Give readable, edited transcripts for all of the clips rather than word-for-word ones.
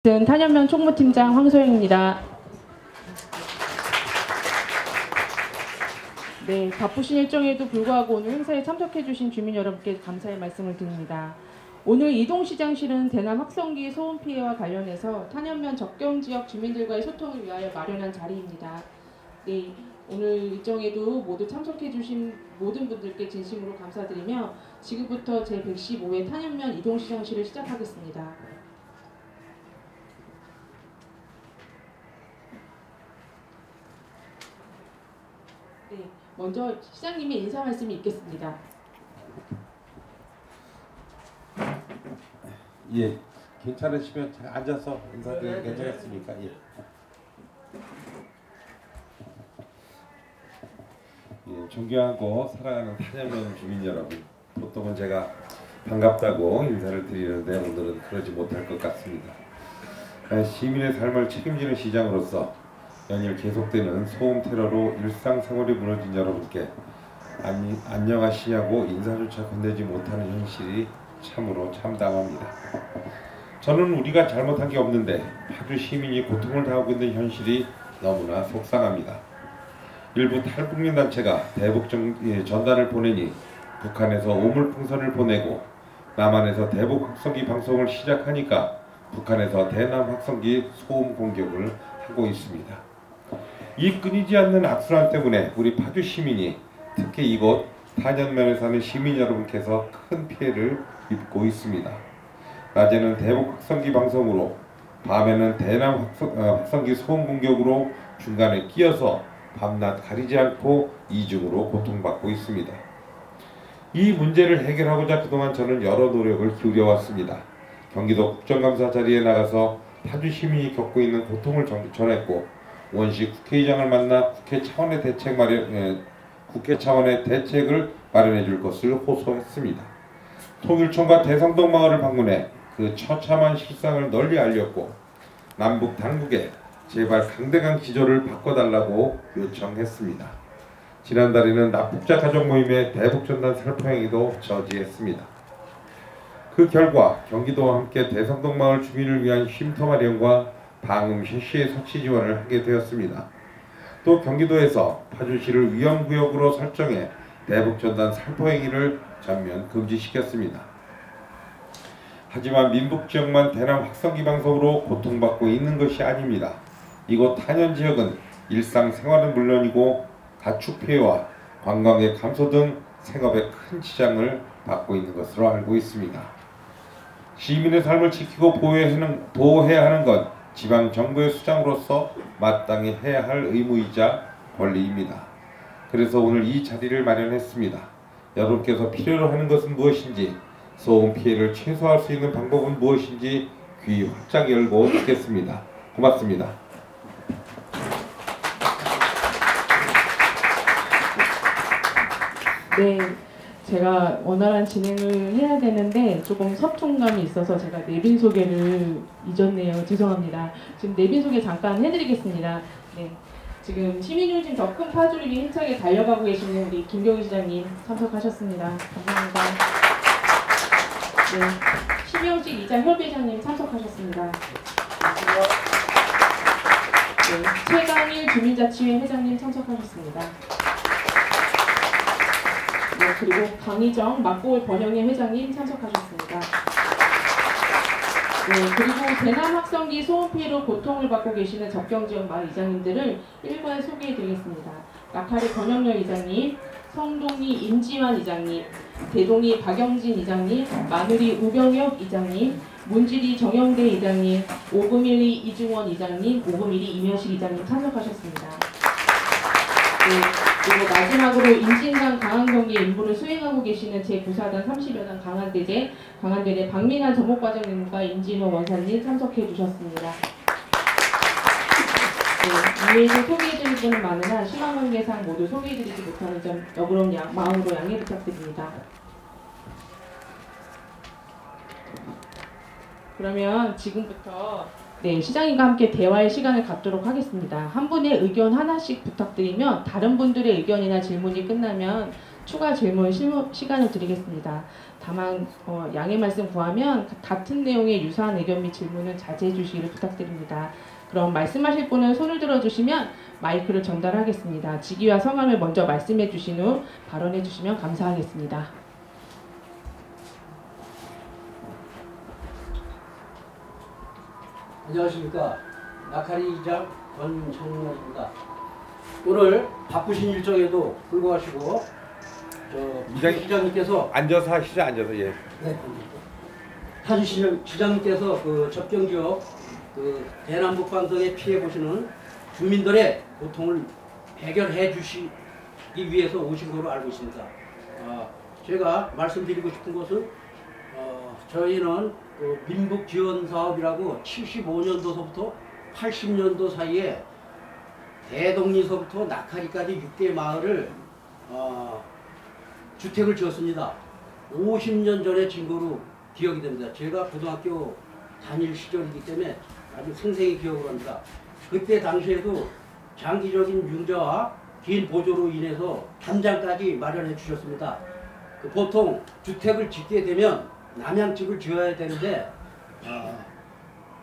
탄현면 총무팀장 황소영입니다. 네, 바쁘신 일정에도 불구하고 오늘 행사에 참석해주신 주민 여러분께 감사의 말씀을 드립니다. 오늘 이동시장실은 대남 확성기 소음 피해와 관련해서 탄현면 접경지역 주민들과의 소통을 위하여 마련한 자리입니다. 네, 오늘 일정에도 모두 참석해주신 모든 분들께 진심으로 감사드리며 지금부터 제115회 탄현면 이동시장실을 시작하겠습니다. 네, 먼저 시장님의 인사 말씀이 있겠습니다. 예, 괜찮으시면 제가 앉아서 인사드리면 괜찮겠습니까? 예. 예, 존경하고 사랑하는 탄현면 주민 여러분, 보통은 제가 반갑다고 인사를 드리는데 오늘은 그러지 못할 것 같습니다. 시민의 삶을 책임지는 시장으로서 연일 계속되는 소음 테러로 일상생활이 무너진 여러분께 안녕하시냐고 인사조차 건네지 못하는 현실이 참으로 참담합니다. 저는 우리가 잘못한 게 없는데 파주 시민이 고통을 당하고 있는 현실이 너무나 속상합니다. 일부 탈북민 단체가 대북 전단을 보내니 북한에서 오물풍선을 보내고 남한에서 대북 확성기 방송을 시작하니까 북한에서 대남 확성기 소음 공격을 하고 있습니다. 이 끊이지 않는 악순환 때문에 우리 파주 시민이 특히 이곳 탄현면에 사는 시민 여러분께서 큰 피해를 입고 있습니다. 낮에는 대북 확성기 방송으로 밤에는 대남 확성기 소음 공격으로 중간에 끼어서 밤낮 가리지 않고 이중으로 고통받고 있습니다. 이 문제를 해결하고자 그동안 저는 여러 노력을 기울여왔습니다. 경기도 국정감사 자리에 나가서 파주 시민이 겪고 있는 고통을 전했고 원시 국회의장을 만나 국회 차원의 대책을 마련해 줄 것을 호소했습니다. 통일청과 대성동 마을을 방문해 그 처참한 실상을 널리 알렸고 남북 당국에 제발 강대강 지조를 바꿔달라고 요청했습니다. 지난달에는 납북자 가족 모임의 대북전단 살포행위도 저지했습니다. 그 결과 경기도와 함께 대성동 마을 주민을 위한 쉼터 마련과 방음 실시의 설치 지원을 하게 되었습니다. 또 경기도에서 파주시를 위험구역으로 설정해 대북전단 살포행위를 전면 금지시켰습니다. 하지만 민북지역만 대남 확성기 방송으로 고통받고 있는 것이 아닙니다. 이곳 탄현지역은 일상생활은 물론이고 가축 피해와 관광의 감소 등 생업에 큰 지장을 받고 있는 것으로 알고 있습니다. 시민의 삶을 지키고 보호해야 하는 건 지방정부의 수장으로서 마땅히 해야 할 의무이자 권리입니다. 그래서 오늘 이 자리를 마련했습니다. 여러분께서 필요로 하는 것은 무엇인지, 소음 피해를 최소화할 수 있는 방법은 무엇인지 귀 활짝 열고 듣겠습니다. 고맙습니다. 네, 제가 원활한 진행을 해야 되는데 조금 서툰감이 있어서 제가 내빈 소개를 잊었네요. 죄송합니다. 지금 내빈 소개 잠깐 해드리겠습니다. 네, 지금 시민요즘 더 큰 파주를 위해 힘차게 달려가고 계시는 우리 김경희 시장님 참석하셨습니다. 감사합니다. 네, 심영식 이자 협의장님 참석하셨습니다. 네, 최강일 주민자치회 회장님 참석하셨습니다. 네, 그리고 강희정 막고을 번영회 회장님 참석하셨습니다. 네, 그리고 대남 확성기 소음 피해로 고통을 받고 계시는 접경지역 마을 이장님들을 일괄 소개해드리겠습니다. 낙하리 권영렬 이장님, 성동리 임지환 이장님, 대동리 박영진 이장님, 마누리 우병혁 이장님, 문지리 정영대 이장님, 오금일리 이중원 이장님, 오금일리 이면식 이장님 참석하셨습니다. 네, 그리고 마지막으로 임진강 강한경리 임무를 수행하고 계시는 제9사단 30여단 강한대대 박민환 전목과장님과 임진호 원사님 참석해 주셨습니다. 네, 이외에도 소개해드릴 분은 많으나 시간 관계상 모두 소개해드리지 못하는 점 너그러운 마음으로 양해 부탁드립니다. 그러면 지금부터 시장님과 함께 대화의 시간을 갖도록 하겠습니다. 한 분의 의견 하나씩 부탁드리면 다른 분들의 의견이나 질문이 끝나면 추가 질문 시간을 드리겠습니다. 다만 양해 말씀 구하면 같은 내용의 유사한 의견 및 질문은 자제해 주시기를 부탁드립니다. 그럼 말씀하실 분은 손을 들어주시면 마이크를 전달하겠습니다. 직위와 성함을 먼저 말씀해 주신 후 발언해 주시면 감사하겠습니다. 안녕하십니까. 나카리 이장 권창렬입니다. 오늘 바쁘신 일정에도 불구하시고 시장님께서 앉아서 하시죠. 앉아서. 예. 네, 타주 시장님께서 그 접경지역 그 대남북 방송에 피해 보시는 주민들의 고통을 해결해 주시기 위해서 오신 걸로 알고 있습니다. 제가 말씀드리고 싶은 것은 저희는 그 민북 지원 사업이라고 75년도서부터 80년도 사이에 대동리서부터 낙하리까지 6개 마을을 주택을 지었습니다. 50년 전에 진 거로 기억이 됩니다. 제가 고등학교 다닐 시절이기 때문에 아주 생생히 기억을 합니다. 그때 당시에도 장기적인 융자와 긴 보조로 인해서 담장까지 마련해 주셨습니다. 보통 주택을 짓게 되면 남양집을 지어야 되는데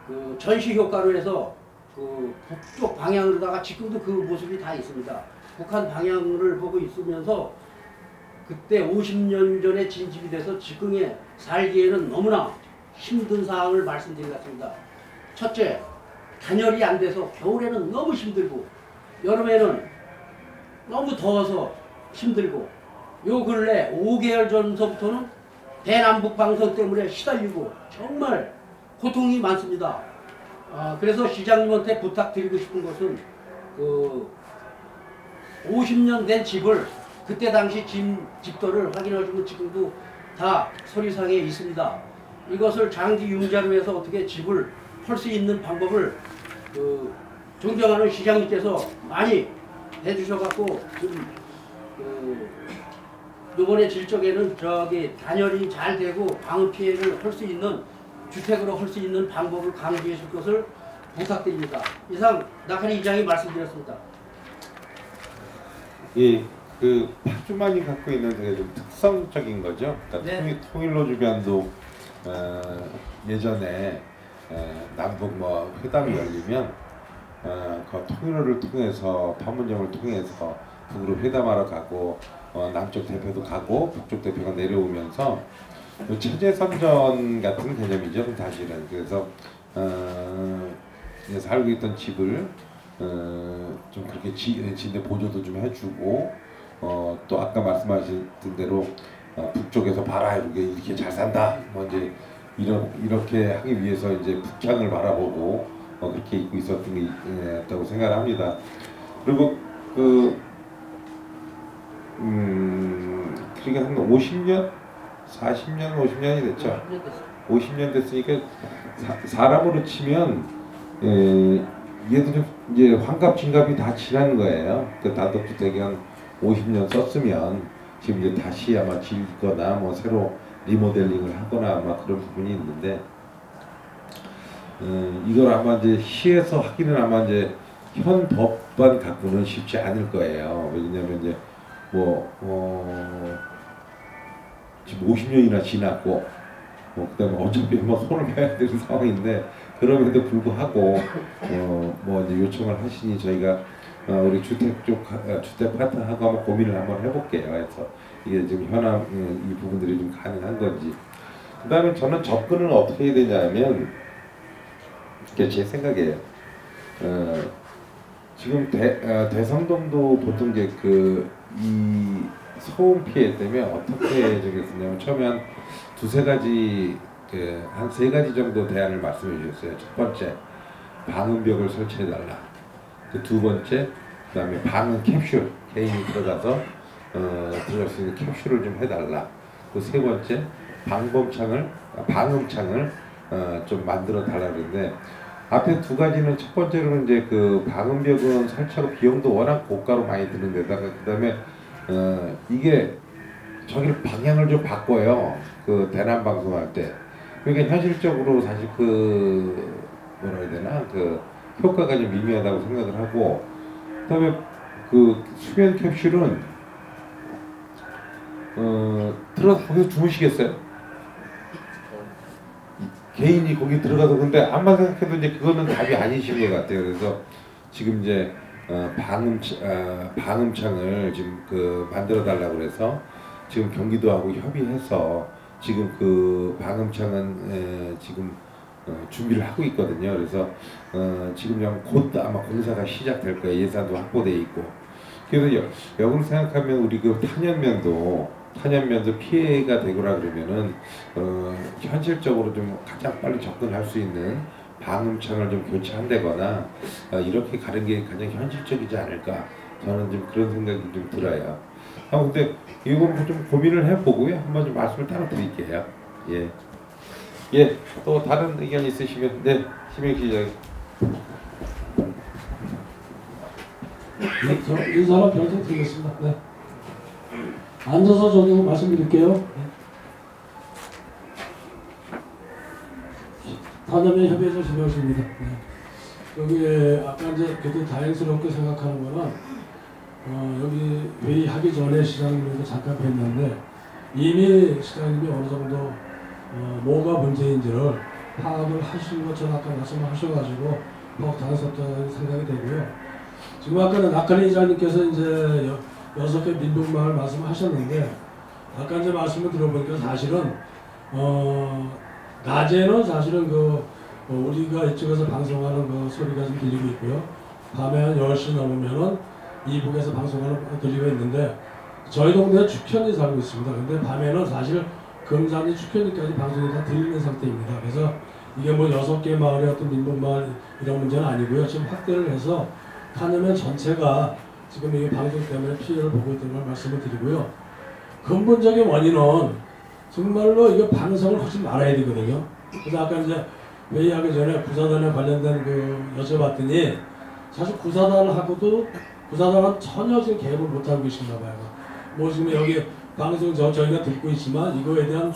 그 전시 효과로 해서 그 북쪽 방향으로다가 지금도 그 모습이 다 있습니다. 북한 방향을 보고 있으면서 그때 50년 전에 진집이 돼서 지금에 살기에는 너무나 힘든 상황을 말씀드리겠습니다. 첫째, 단열이 안 돼서 겨울에는 너무 힘들고 여름에는 너무 더워서 힘들고 요 근래 5개월 전서부터는 대남북 방송 때문에 시달리고 정말 고통이 많습니다. 그래서 시장님한테 부탁드리고 싶은 것은 그 50년 된 집을 그때 당시 집도를 확인하시면 지금도 다 서류상에 있습니다. 이것을 장기 융자로 해서 어떻게 집을 할 수 있는 방법을 그 존경하는 시장님께서 많이 해주셔갖고 좀 이번에 질적에는 저기 단열이 잘 되고 방음 피해를 할 수 있는 주택으로 할 수 있는 방법을 강조해 줄 것을 부탁드립니다. 이상 나카리 이장이 말씀드렸습니다. 예, 그 파주만이 갖고 있는 되게 좀 특성적인 거죠. 그러니까 네. 통일로 주변도 예전에 남북 뭐 회담이 열리면 그 통일로를 통해서 판문점을 통해서 북으로 회담하러 가고 남쪽 대표도 가고 북쪽 대표가 내려오면서 체제선전 같은 개념이죠. 사실은. 그래서 살고 있던 집을 좀 그렇게 지인데 보조도 좀 해주고 또 아까 말씀하신 대로 북쪽에서 봐라 이렇게 잘 산다 뭐 이제 이렇게 하기 위해서 이제 북향을 바라보고 그렇게 입고 있었던 게 있다고 생각을 합니다. 그리고 그러니까 한 50년, 40년, 50년이 됐죠. 50년 됐으니까 사람으로 치면 얘도 좀 이제 환갑 진갑이 다 지난 거예요. 그 다독주택이 한 50년 썼으면 지금 이제 다시 아마 짓거나 뭐 새로 리모델링을 하거나 아마 그런 부분이 있는데 이걸 아마 이제 시에서 하기는 아마 이제 현 법만 갖고는 쉽지 않을 거예요. 왜냐면 이제 지금 50년이나 지났고 그다음에 어차피 뭐 손을 봐야 되는 상황인데 그럼에도 불구하고 뭐 이제 요청을 하시니 저희가 우리 주택 파트하고 한번 고민을 한번 해볼게요. 그래서 이게 지금 현황 이 부분들이 좀 가능한 건지. 그다음에 저는 접근을 어떻게 해야 되냐면 그게 제 생각이에요. 지금 대성동도 보통 이제 이 소음 피해 때문에 어떻게 저겠었냐면 처음에 한 두세 가지 한 세 가지 정도 대안을 말씀해 주셨어요. 첫 번째 방음벽을 설치해 달라. 두 번째 그다음에 방음 캡슐 개인이 들어가서 들어갈 수 있는 캡슐을 좀 해달라. 그 세 번째 방음창을 좀 만들어 달라 그랬는데 앞에 두 가지는 첫 번째로는 이제 그 방음벽은 설치하고 비용도 워낙 고가로 많이 드는 데다가 그다음에 이게 저기를 방향을 좀 바꿔요. 그 대남 방송할 때. 그러니까 현실적으로 사실 뭐라 해야 되나 효과가 좀 미미하다고 생각을 하고 그다음에 그 수면 캡슐은 들어서 거기서 주무시겠어요? 개인이 거기 들어가서 근데 아무리 생각해도 이제 그거는 답이 아니신 것 같아요. 그래서 지금 이제 방음창을 지금 그 만들어 달라고 그래서 지금 경기도하고 협의해서 지금 그 방음창은 지금 준비를 하고 있거든요. 그래서 지금 곧 아마 공사가 시작될 거예요. 예산도 확보돼 있고. 그래서 역으로 생각하면 우리 그 탄현면도 피해가 되거나 그러면은 현실적으로 좀 가장 빨리 접근할 수 있는 방음창을 좀 교체한다거나 이렇게 가는 게 가장 현실적이지 않을까, 저는 좀 그런 생각이 좀 들어요. 근데 이건 좀 고민을 해보고요. 한번 좀 말씀을 따로 드릴게요. 예. 예, 또 다른 의견 있으시면, 네, 심영 기자. 네, 저 인사랑 변경 드리겠습니다. 네. 앉아서 저도 말씀드릴게요. 네. 탄현면 협의회장 김영수입니다. 네. 여기에 아까 이제 그때 다행스럽게 생각하는 거는 여기 회의하기 전에 시장님도 잠깐 뵀는데 이미 시장님이 어느 정도 뭐가 문제인지를 파악을 하신 것처럼 아까 말씀하셔가지고 더욱 당했었다는 생각이 되고요. 지금 아까는 낙하리 이장님께서 이제 6개 민북마을 말씀하셨는데 아까 이제 말씀을 들어보니까 사실은 낮에는 사실은 우리가 이쪽에서 방송하는 그 소리가 좀 들리고 있고요. 밤에 한 10시 넘으면은 이북에서 방송하는 들리고 있는데 저희 동네에 축현이 살고 있습니다. 근데 밤에는 사실 금산이 축현이까지 방송이 다 들리는 상태입니다. 그래서 이게 뭐 6개 마을의 어떤 민북마을 이런 문제는 아니고요. 지금 확대를 해서 탄현면 전체가 지금 이 방송 때문에 피해를 보고 있다는 걸 말씀을 드리고요. 근본적인 원인은 정말로 이거 방송을 하지 말아야 되거든요. 그래서 아까 이제 회의하기 전에 구사단에 관련된 여쭤봤더니 사실 구사단하고도 구사단은 전혀 지금 개입을 못하고 계신가 봐요. 뭐 지금 여기 방송 저희가 듣고 있지만 이거에 대한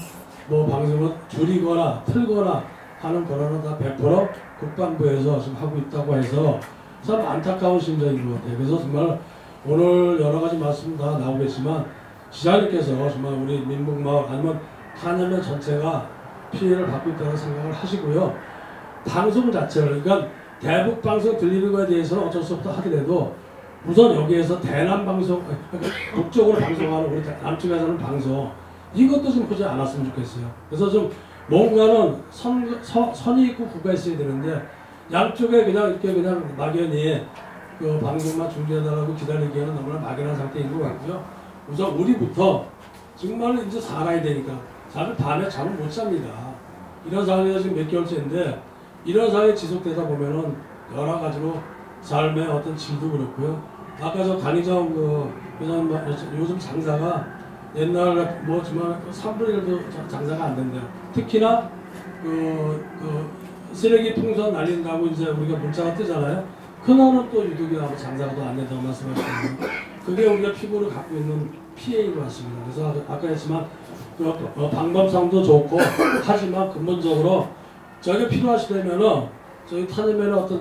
뭐 방송을 줄이거나 틀거나 하는 권한은 다 100% 국방부에서 지금 하고 있다고 해서 참 안타까운 심정인 것 같아요. 그래서 정말 오늘 여러 가지 말씀 다 나오겠지만 시장님께서 정말 우리 민북마을 아니면 탄현면 전체가 피해를 받고 있다는 생각을 하시고요. 방송 자체를 그러니까 대북 방송 들리는 거에 대해서는 어쩔 수 없다 하더라도 우선 여기에서 대남 방송 북쪽으로 방송하는 우리 남쪽에서 하는 방송 이것도 좀 하지 않았으면 좋겠어요. 그래서 좀 뭔가는 선이 있고 구가 있어야 되는데 양쪽에 그냥 이렇게 그냥 막연히 그 방송만 준비해달라고 기다리기에는 너무나 막연한 상태인 것 같고요. 우선 우리부터 정말 이제 살아야 되니까 사실 밤에 잠을 못 잡니다. 이런 상황이 지금 몇 개월째인데 이런 상황이 지속되다 보면은 여러 가지로 삶의 어떤 질도 그렇고요. 아까 저 강희정 회장님 요즘 장사가 옛날 뭐 정말 3분의 1도 장사가 안 된대요. 특히나 쓰레기 풍선 날린다고 이제 우리가 문자가 뜨잖아요. 그날은 또 유독이 나고 장사가 또 안 된다고 말씀하시거든요. 그게 우리가 피부를 갖고 있는 피해인 것 같습니다. 그래서 아까 했지만 방법상도 좋고 하지만 근본적으로 저희가 필요하시다면은 저희 탄현면에 어떤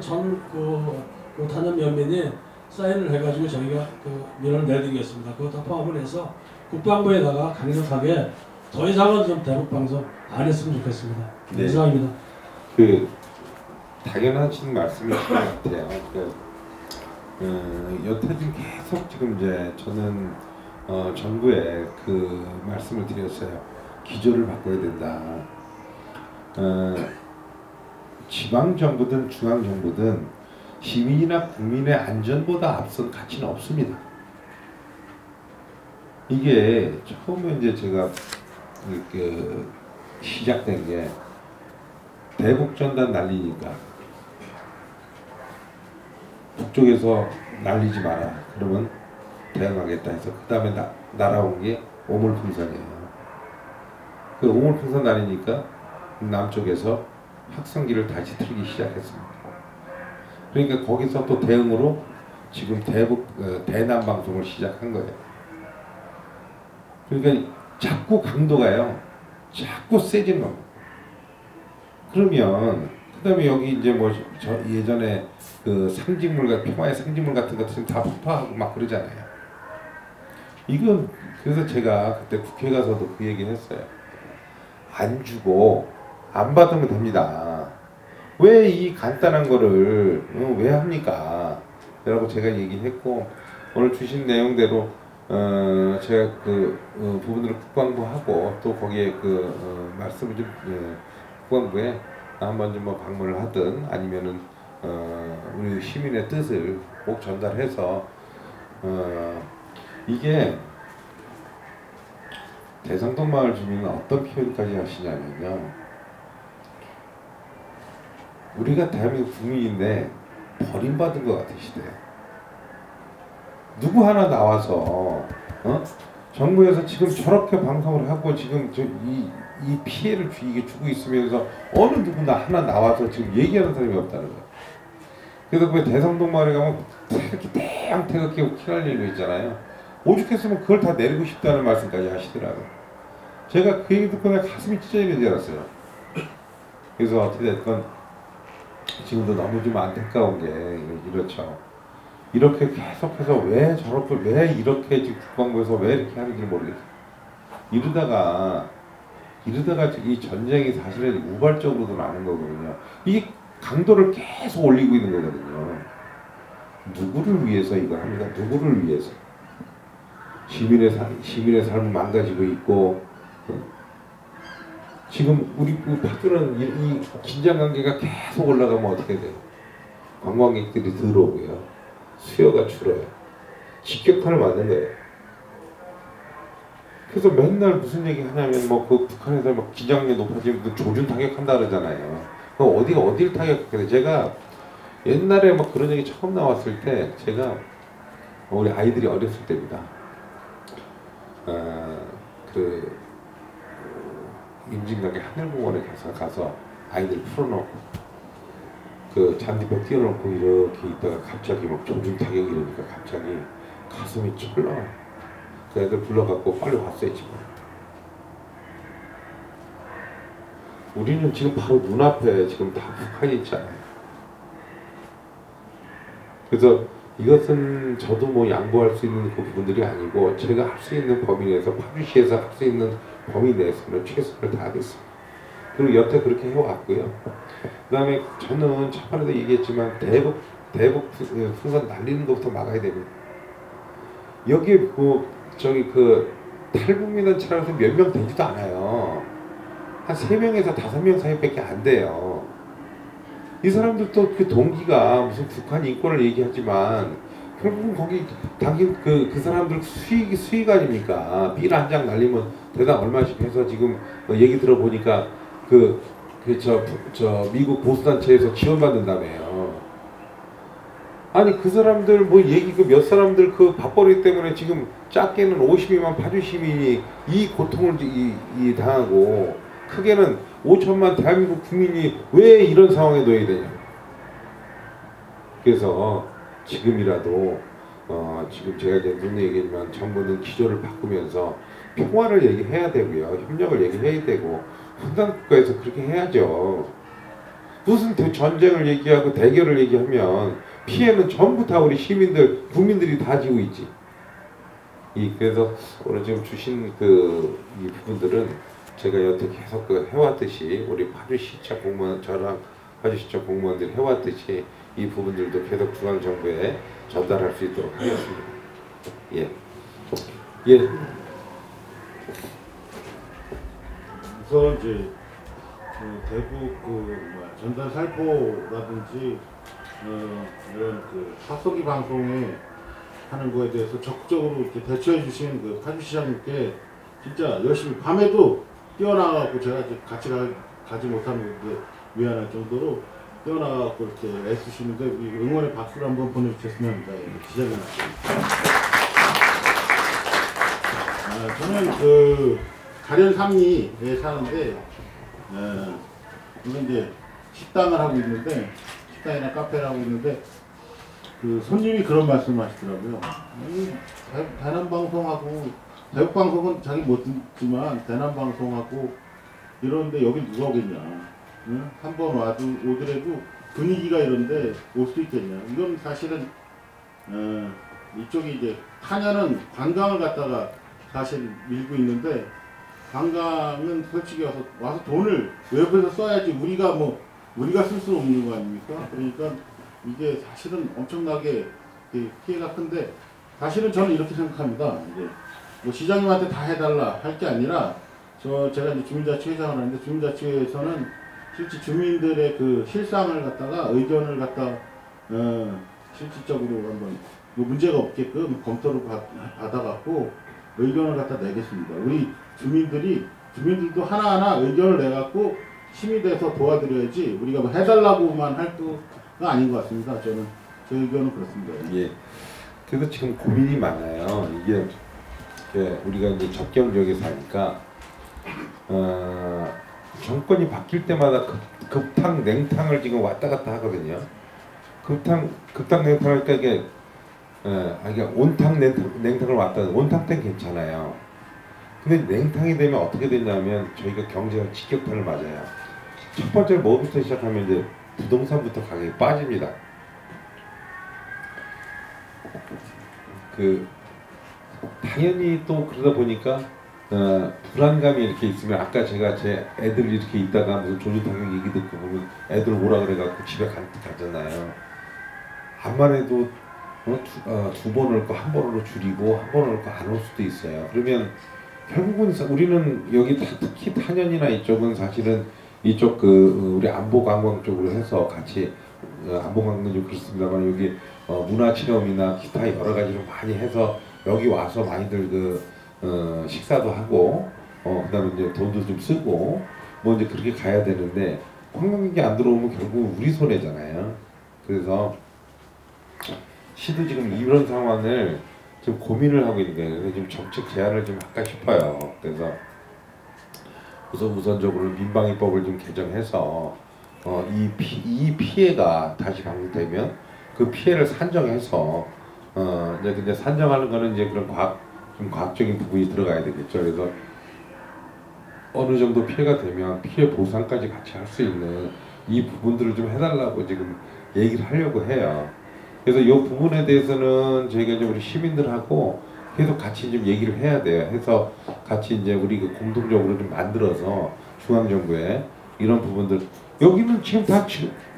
탄현면민이 사인을 해가지고 저희가 면을 내드리겠습니다. 그거 다 포함을 해서 국방부에다가 강력하게 더 이상은 좀 대북 방송 안 했으면 좋겠습니다. 네. 이상입니다. 당연하신 말씀이신 것 같아요. 여태 지금 계속 지금 이제 저는 정부에 말씀을 드렸어요. 기조를 바꿔야 된다. 지방 정부든 중앙 정부든 시민이나 국민의 안전보다 앞선 가치는 없습니다. 이게 처음에 이제 제가 시작된 게 대북전단 날리니까 북쪽에서 날리지 마라. 그러면 대응하겠다 해서 그 다음에 날아온 게 오물풍선이에요. 그 오물풍선 날리니까 남쪽에서 확성기를 다시 틀기 시작했습니다. 그러니까 거기서 또 대응으로 지금 대남 방송을 시작한 거예요. 그러니까 자꾸 강도가요, 자꾸 세지는 겁니다. 그러면 그다음에 여기 이제 예전에 상징물 평화의 상징물 같은 것들 다 폭파하고 막 그러잖아요. 그래서 제가 그때 국회 가서도 그 얘기를 했어요. 안 주고 안 받으면 됩니다. 왜 이 간단한 거를 왜 합니까? 라고 제가 얘기했고 오늘 주신 내용대로 제가 그 부분들을 국방부하고 또 거기에 말씀을 좀 국방부에 한번 좀 뭐 방문을 하든 아니면은 우리 시민의 뜻을 꼭 전달해서 이게 대성동 마을 주민은 어떤 표현까지 하시냐면요. 우리가 대한민국 국민인데 버림받은 것 같으시대요. 누구 하나 나와서 정부에서 지금 저렇게 방송을 하고 지금 이 피해를 주고 있으면서 어느 누구나 하나 나와서 지금 얘기하는 사람이 없다는 거예요. 그래서 그 대성동 마을에 가면 이렇게 태양태극기 휘날리는 거 있잖아요. 오죽했으면 그걸 다 내리고 싶다는 말씀까지 하시더라고요. 제가 그 얘기 듣고 내가 가슴이 찢어지는 줄 알았어요. 그래서 어찌됐건 지금도 너무 좀 안타까운 게 이렇죠. 이렇게 계속해서 왜 이렇게 지금 국방부에서 왜 이렇게 하는지 모르겠어요. 이러다가 이 전쟁이 사실은 우발적으로도 나는 거거든요. 이 강도를 계속 올리고 있는 거거든요. 누구를 위해서 이걸 합니까? 누구를 위해서? 시민의 삶을 망가지고 있고 지금 우리 파주는 이 긴장 관계가 계속 올라가면 어떻게 돼요? 관광객들이 들어오고요. 수요가 줄어요. 직격탄을 맞는 거예요. 그래서 맨날 무슨 얘기 하냐면 뭐 그 북한에서 막 긴장이 높아지면 조준 타격한다 그러잖아요. 어디를 타격해? 제가 옛날에 막 그런 얘기 처음 나왔을 때 제가 우리 아이들이 어렸을 때입니다. 임진각에 하늘공원에 가서 아이들 풀어놓고 그 잔디벽 띄워놓고 이렇게 있다가 갑자기 막 조준 타격 이러니까 갑자기 가슴이 철렁. 그 애들 불러갖고 빨리 왔어야지. 우리는 지금 바로 눈앞에 지금 다 북한이 있잖아요. 그래서 이것은 저도 뭐 양보할 수 있는 그 부분들이 아니고 제가 할 수 있는 범위 내에서 파주시에서 할 수 있는 범위 내에서는 최선을 다하겠습니다. 그리고 여태 그렇게 해왔고요. 그 다음에 저는 첫번에도 얘기했지만 대북 풍선 날리는 것부터 막아야 됩니다. 여기에 탈북민단 차량에서 몇 명 되지도 않아요. 한 3명에서 5명 사이밖에 안 돼요. 이 사람들도 그 동기가 무슨 북한 인권을 얘기하지만 결국은 거기 그 사람들 수익 아닙니까? 비를 한 장 날리면 대당 얼마씩 해서 지금 얘기 들어보니까 미국 보수단체에서 지원받는다며요. 아니 그 사람들 뭐 얘기 몇 사람들 그 밥벌이 때문에 지금 작게는 52만 파주 시민이 이 고통을 당하고 크게는 5천만 대한민국 국민이 왜 이런 상황에 놓여야 되냐. 그래서 지금이라도 지금 제가 이제 눈에 얘기했지만 정부는 기조를 바꾸면서 평화를 얘기해야 되고요. 협력을 얘기해야 되고 분단국가에서 그렇게 해야죠. 무슨 전쟁을 얘기하고 대결을 얘기하면 피해는 전부 다 우리 시민들, 국민들이 다 지고 있지. 그래서 오늘 지금 주신 이 부분들은 제가 여태 계속 해왔듯이 우리 파주시청 공무원 저랑 파주시청 공무원들이 해왔듯이 이 부분들도 계속 중앙정부에 전달할 수 있도록 하겠습니다. 예. 우선 이제 대북 전단 살포라든지 이런 화석이 방송에 하는 거에 대해서 적극적으로 이렇게 대처해 주신 파주시장님께 진짜 열심히 밤에도 뛰어나가고 제가 같이 가지 못하는 게 미안할 정도로 뛰어나가고 이렇게 애쓰시는데 우리 응원의 박수를 한번 보내주셨으면 합니다. 시작이 났습니다. 저는 가련 삼리에 사는데 저는 이제 식당을 하고 있는데 식당이나 카페를 하고 있는데 손님이 그런 말씀을 하시더라고요. 대남방송하고 대북방송은 자기 못 듣지만 대남방송하고 이러는데 여기 누가 오겠냐. 응? 한번 오더라도 분위기가 이런데 올 수 있겠냐. 이건 사실은 이쪽이 이제 타냐는 관광을 갖다가 사실 밀고 있는데 관광은 솔직히 와서 돈을 외부에서 써야지 우리가 쓸 수 없는 거 아닙니까? 그러니까 이게 사실은 엄청나게 피해가 큰데 사실은 저는 이렇게 생각합니다. 이제 뭐 시장님한테 다 해달라 할 게 아니라 제가 이제 주민자치회장을 하는데 주민자치회에서는 실제 주민들의 그 실상을 갖다가 의견을 갖다 실질적으로 한번 뭐 문제가 없게끔 검토를 받아갖고 의견을 갖다 내겠습니다. 우리 주민들도 하나하나 의견을 내갖고 힘이 돼서 도와드려야지 우리가 뭐 해달라고만 할 거가 아닌 것 같습니다. 저는 제 의견은 그렇습니다. 예. 그래서 지금 고민이 많아요. 이게 우리가 이제 접경 지역에 사니까 정권이 바뀔 때마다 급탕 냉탕을 지금 왔다 갔다 하거든요. 급탕 냉탕을 이게 이게 온탕 냉탕을 왔다. 온탕 때는 괜찮아요. 근데 냉탕이 되면 어떻게 되냐면 저희가 경제가 직격탄을 맞아요. 첫 번째로 뭐부터 시작하면 이제 부동산부터 가격이 빠집니다. 당연히 또 그러다 보니까 불안감이 이렇게 있으면 아까 제가 제 애들 이렇게 있다가 무슨 조주타격 얘기 듣고 보면 애들 오라 그래갖고 집에 가잖아요. 암만 해도 두 번 올 거 한 번으로 줄이고 한 번 올 거 안 올 수도 있어요. 그러면 결국은 우리는 여기 특히 탄현이나 이쪽은 사실은 이쪽 우리 안보관광 쪽으로 해서 같이 안보관광 좀 그렇습니다만 여기 문화체험이나 기타 여러 가지로 많이 해서 여기 와서 많이들 식사도 하고 그다음에 이제 돈도 좀 쓰고 뭐 이제 그렇게 가야 되는데 관광객이 안 들어오면 결국 우리 손해잖아요. 그래서 시도 지금 이런 상황을 좀 고민을 하고 있는 거예요. 그래서 좀 정책 제안을 좀 할까 싶어요. 그래서 우선적으로 민방위법을 좀 개정해서 이 피해가 다시 방송되면 그 피해를 산정해서 이제 산정하는 거는 이제 그런 과학적인 부분이 들어가야 되겠죠. 그래서 어느 정도 피해가 되면 피해 보상까지 같이 할 수 있는 이 부분들을 좀 해달라고 지금 얘기를 하려고 해요. 그래서 이 부분에 대해서는 저희가 이제 우리 시민들하고 계속 같이 좀 얘기를 해야 돼요. 해서 같이 이제 우리 공동적으로 좀 만들어서 중앙정부에 이런 부분들 여기는 지금 다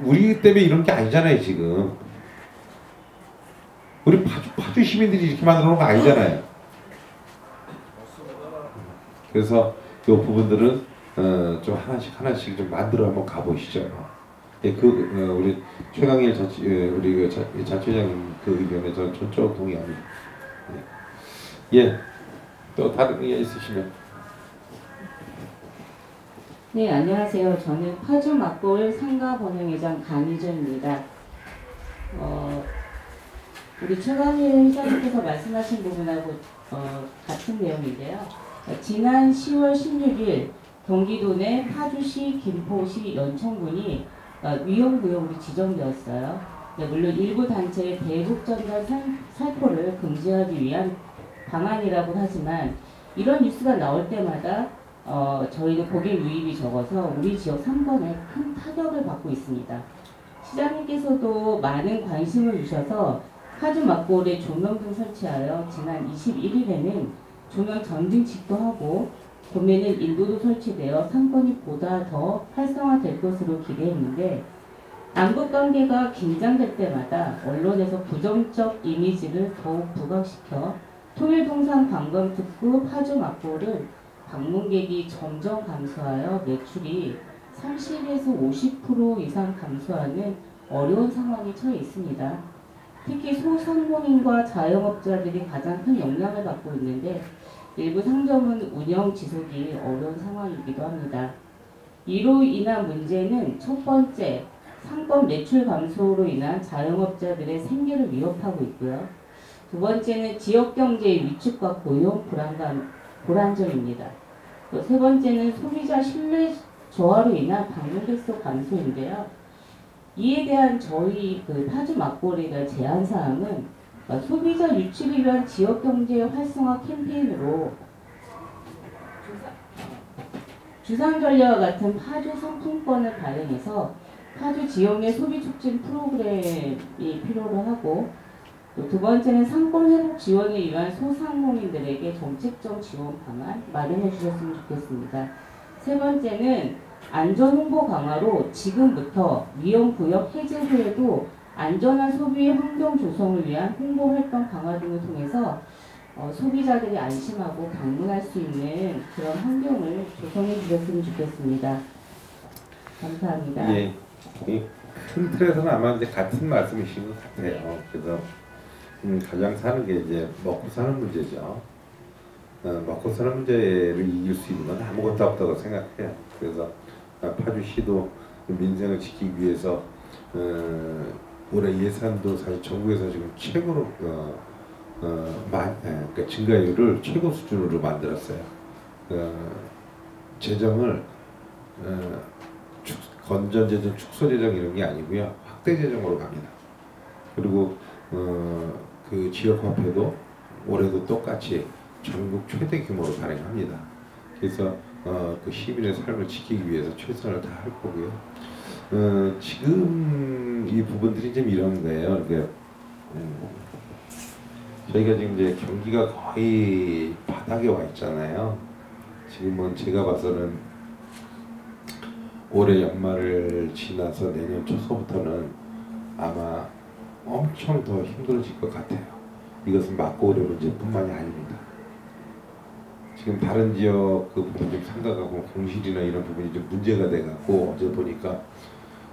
우리 때문에 이런 게 아니잖아요. 지금 우리 파주 시민들이 이렇게 만들어 놓은 거 아니잖아요. 그래서 이 부분들은 좀 하나씩 좀 만들어 한번 가보시죠. 예, 우리 최강일 우리 자치회장님 그 의견에 저는 전적으로 동의합니다. 예, 또 다른 의견 있으시면. 네, 안녕하세요. 저는 파주 막골 상가번영회장 강희조입니다. 우리 최강일 회장님께서 말씀하신 부분하고 같은 내용인데요. 지난 10월 16일 경기도 내 파주시, 김포시, 연천군이 위험구역으로 지정되었어요. 물론 일부 단체의 대북 전달 살포를 금지하기 위한 방안이라고 하지만 이런 뉴스가 나올 때마다 저희는 고객 유입이 적어서 우리 지역 3번에 큰 타격을 받고 있습니다. 시장님께서도 많은 관심을 주셔서 파주 막골에 조명 등 설치하여 지난 21일에는 조명 전등식도 하고 봄에는 인도도 설치되어 상권이 보다 더 활성화될 것으로 기대했는데 남북관계가 긴장될 때마다 언론에서 부정적 이미지를 더욱 부각시켜 통일동산관광특구 파주 막골은 방문객이 점점 감소하여 매출이 30에서 50% 이상 감소하는 어려운 상황에 처해 있습니다. 특히 소상공인과 자영업자들이 가장 큰 영향을 받고 있는데 일부 상점은 운영 지속이 어려운 상황이기도 합니다. 이로 인한 문제는 첫 번째, 상권 매출 감소로 인한 자영업자들의 생계를 위협하고 있고요. 두 번째는 지역경제의 위축과 고용 불안정입니다. 또 세 번째는 소비자 신뢰 저하로 인한 방문객 수 감소인데요. 이에 대한 저희 파주 막골에 대한 제안사항은 소비자 유치를 위한 지역경제 활성화 캠페인으로 주상전략과 같은 파주 상품권을 발행해서 파주 지역 내 소비 촉진 프로그램이 필요로 하고 또 두 번째는 상권 회복 지원을 위한 소상공인들에게 정책적 지원 방안 마련해 주셨으면 좋겠습니다. 세 번째는 안전 홍보 강화로 지금부터 위험구역 해제 후에도 안전한 소비 환경 조성을 위한 홍보 활동 강화 등을 통해서 소비자들이 안심하고 방문할 수 있는 그런 환경을 조성해 주셨으면 좋겠습니다. 감사합니다. 예, 큰 틀에서는 아마 이제 같은 말씀이신 것 같아요. 그래서 가장 사는 게 이제 먹고 사는 문제죠. 먹고 사는 문제를 이길 수 있는 건 아무것도 없다고 생각해요. 그래서 파주시도 민생을 지키기 위해서 올해 예산도 사실 정부에서 지금 최고로 그러니까 증가율을 최고 수준으로 만들었어요. 재정을 건전재정, 축소재정 이런 게 아니고요. 확대재정으로 갑니다. 그리고 그 지역화폐도 올해도 똑같이 전국 최대 규모로 발행합니다. 그래서 그 시민의 삶을 지키기 위해서 최선을 다할 거고요. 지금 이 부분들이 좀 이런 거예요. 그러니까 저희가 지금 이제 경기가 거의 바닥에 와 있잖아요. 지금은 제가 봐서는 올해 연말을 지나서 내년 초서부터는 아마 엄청 더 힘들어질 것 같아요. 이것은 막고오려 문제뿐만이 아닙니다. 지금 다른 지역 그 부분이 좀 생각하고 공실이나 이런 부분이 좀 문제가 돼갖고 어제 보니까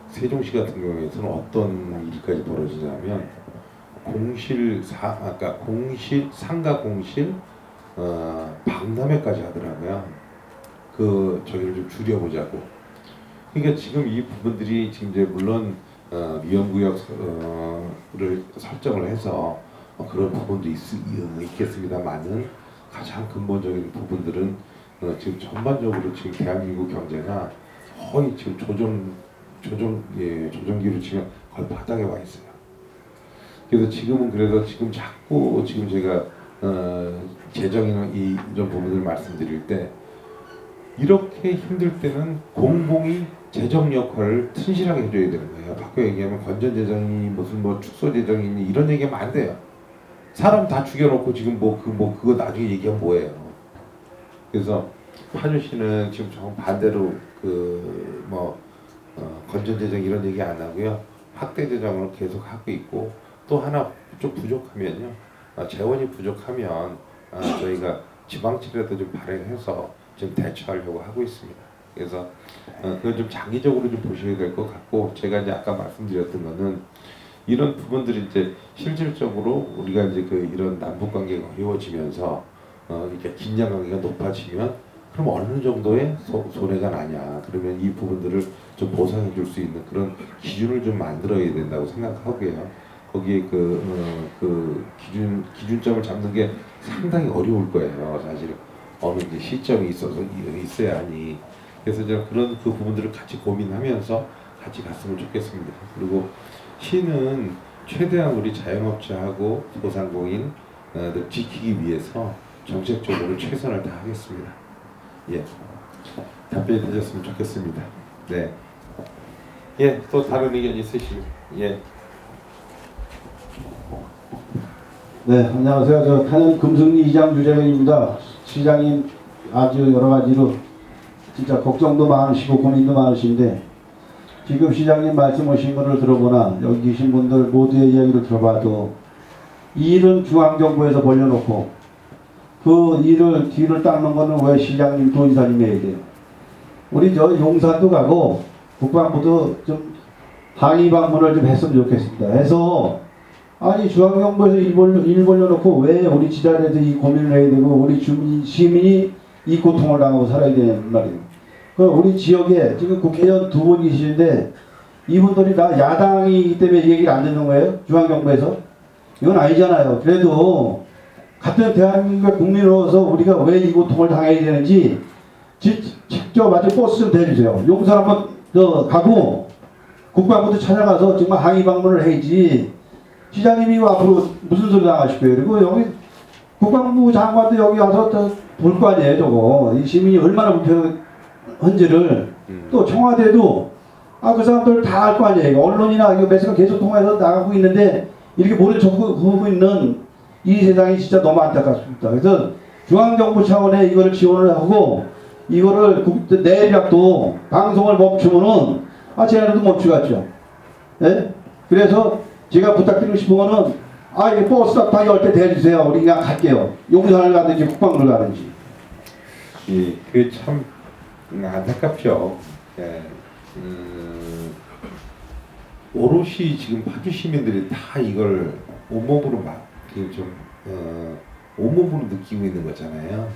세종시 같은 경우에서는 어떤 일까지 벌어지냐면 상가 공실 박람회까지 하더라고요. 그 저기를 좀 줄여보자고. 그러니까 지금 이 부분들이 지금 이제 물론 위험구역을 설정을 해서 그런 부분도 있겠습니다만은 가장 근본적인 부분들은 지금 전반적으로 지금 대한민국 경제가 거의 지금 조정기로 치면 거의 바닥에 와 있어요. 그래서 지금은 지금 자꾸 지금 제가 재정이나 이런 부분을 말씀드릴 때 이렇게 힘들 때는 공공이 재정 역할을 튼실하게 해줘야 되는 거예요. 바꿔 얘기하면 건전재정이 무슨 뭐 축소재정이니 이런 얘기하면 안 돼요. 사람 다 죽여놓고 지금 그거 나중에 얘기하면 뭐예요. 그래서 파주시는 지금 정반대로 건전재정 이런 얘기 안 하고요. 확대재정을 계속 하고 있고 또 하나 좀 부족하면요. 재원이 부족하면 저희가 지방채라도 좀 발행해서 좀 대처하려고 하고 있습니다. 그래서 그걸 좀 장기적으로 좀 보셔야 될 것 같고 제가 이제 아까 말씀드렸던 거는 이런 부분들이 이제 실질적으로 우리가 이제 이런 남북 관계가 어려워지면서 이렇게 긴장 관계가 높아지면 그럼 어느 정도의 손해가 나냐 그러면 이 부분들을 좀 보상해 줄 수 있는 그런 기준을 좀 만들어야 된다고 생각하고요. 거기에 기준점을 잡는 게 상당히 어려울 거예요. 사실 어느 이제 시점이 있어야 하니. 그래서 제가 그런 그 부분들을 같이 고민하면서 같이 갔으면 좋겠습니다. 그리고 시는 최대한 우리 자영업자하고 소상공인을 지키기 위해서 정책적으로 최선을 다하겠습니다. 예, 답변이 되셨으면 좋겠습니다. 네, 예, 또 다른 의견 있으시면 예. 네, 안녕하세요. 저 타는 금승리 이장 주재원입니다. 시장님 아주 여러 가지로 진짜 걱정도 많으시고 고민도 많으신데 지금 시장님 말씀하신 것을 들어보나 여기 계신 분들 모두의 이야기를 들어봐도 이 일은 중앙정부에서 벌려놓고 그 일을 뒤를 닦는 거는 왜 시장님 도지사님이 해야 돼요. 우리 저 용산도 가고 국방부도 좀 항의 방문을 좀 했으면 좋겠습니다. 해서 아니 중앙정부에서 일 벌려놓고 왜 우리 지자체에서 이 고민을 해야 되고 우리 시민이 이 고통을 당하고 살아야 되는 말이에요. 우리 지역에 지금 국회의원 2분 계시는데 이분들이 다 야당이기 때문에 얘기를 안 듣는 거예요? 중앙정부에서? 이건 아니잖아요. 그래도 같은 대한민국의 국민으로서 우리가 왜 이 고통을 당해야 되는지 직접 아주 버스 좀 대주세요. 용산 한번 가고 국방부도 찾아가서 정말 항의 방문을 해야지. 시장님이 앞으로 무슨 소리 나가실 거예요. 그리고 여기 국방부 장관도 여기 와서 볼 거 아니에요. 저거 이 시민이 얼마나 불편한지를 또 청와대도 그 사람들 다 알 거 아니에요. 언론이나 매스가 계속 통해서 나가고 있는데 이렇게 모래 접근하고 있는 이 세상이 진짜 너무 안타깝습니다. 그래서 중앙정부 차원에 이거를 지원을 하고 이거를 내일약도 방송을 멈추면은 쟤네도 멈추겠죠. 예? 그래서 제가 부탁드리고 싶은 거는 이게 버스 다 10대 대주세요. 우리 그냥 갈게요. 용산을 가든지 국방을 가든지. 예, 그게 참 안타깝죠. 예, 오롯이 지금 파주 시민들이 다 이걸 온몸으로 온몸으로 느끼고 있는 거잖아요.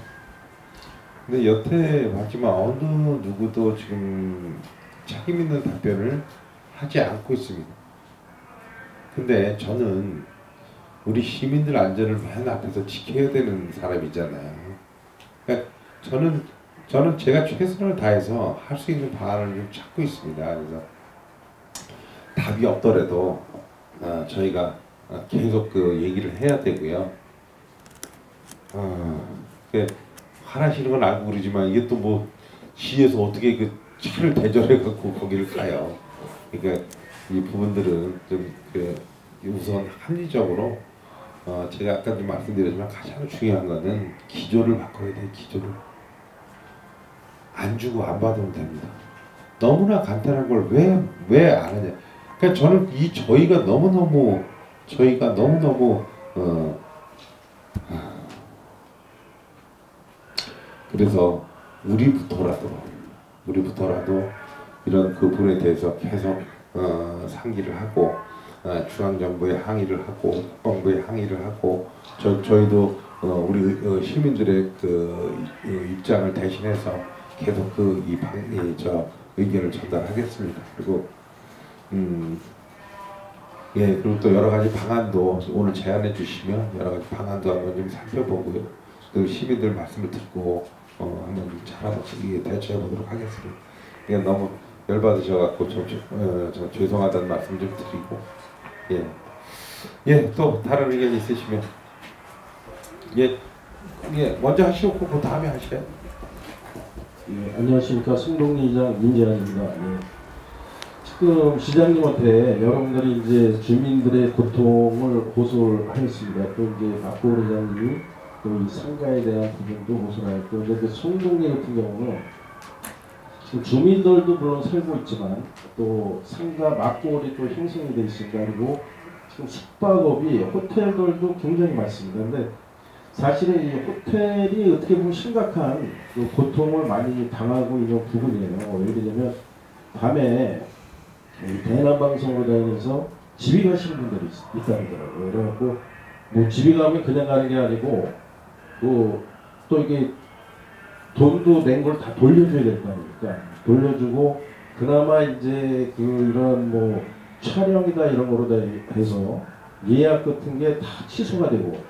근데 여태 봤지만 어느 누구도 지금 책임 있는 답변을 하지 않고 있습니다. 근데 저는 우리 시민들 안전을 맨 앞에서 지켜야 되는 사람이잖아요. 그러니까 저는 제가 최선을 다해서 할 수 있는 방안을 좀 찾고 있습니다. 그래서 답이 없더라도 저희가 계속 그 얘기를 해야 되고요. 화나시는 건 알고 그러지만 이게 또 뭐 시에서 어떻게 그 차를 대절해 갖고 거기를 가요. 그러니까 이 부분들은 좀 우선 합리적으로 제가 아까 좀 말씀드렸지만 가장 중요한 거는 기조를 바꿔야 돼요. 기조를 안 주고 안 받으면 됩니다. 너무나 간단한 걸 왜 안 하냐. 그러니까 저는 저희가 너무너무 그래서 우리부터라도 이런 그 부분에 대해서 계속 상기를 하고 중앙정부에 항의를 하고 국방부에 항의를 하고 저희도 우리 시민들의 그 입장을 대신해서 계속 의견을 전달하겠습니다. 그리고 그리고 또 여러 가지 방안도 오늘 제안해 주시면 여러 가지 방안도 한번 좀 살펴보고요. 그 시민들 말씀을 듣고 한번 좀 잘하게 대처해 보도록 하겠습니다. 그냥 너무 열받으셔갖고 좀 죄송하다는 말씀 좀 드리고 또 다른 의견 있으시면 먼저 하시고 그 다음에 하셔요. 안녕하십니까. 송동리 이장 민재환입니다. 지금 시장님한테 여러분들이 이제 주민들의 고통을 호소를 하였습니다. 또 이제 박고은 회장님이 또 이 상가에 대한 부분도 호소를 했고, 근데 그 송동리 같은 경우는 지금 주민들도 물론 살고 있지만 또 상가 막골이 또 형성이 되어 있습니다. 그리고 지금 숙박업이 호텔들도 굉장히 많습니다. 근데 사실은 이 호텔이 어떻게 보면 심각한 그 고통을 많이 당하고 있는 부분이에요. 예를 들면 밤에 대남방송으로 다니면서 집이 가시는 분들이 있다더라고요. 그래갖고 뭐 집이 가면 그냥 가는 게 아니고 또 이게 돈도 낸 걸 다 돌려줘야 될 거 아닙니까? 돌려주고 그나마 이제 이런 뭐 촬영이다 이런 거로 다 해서 예약 같은 게 다 취소가 되고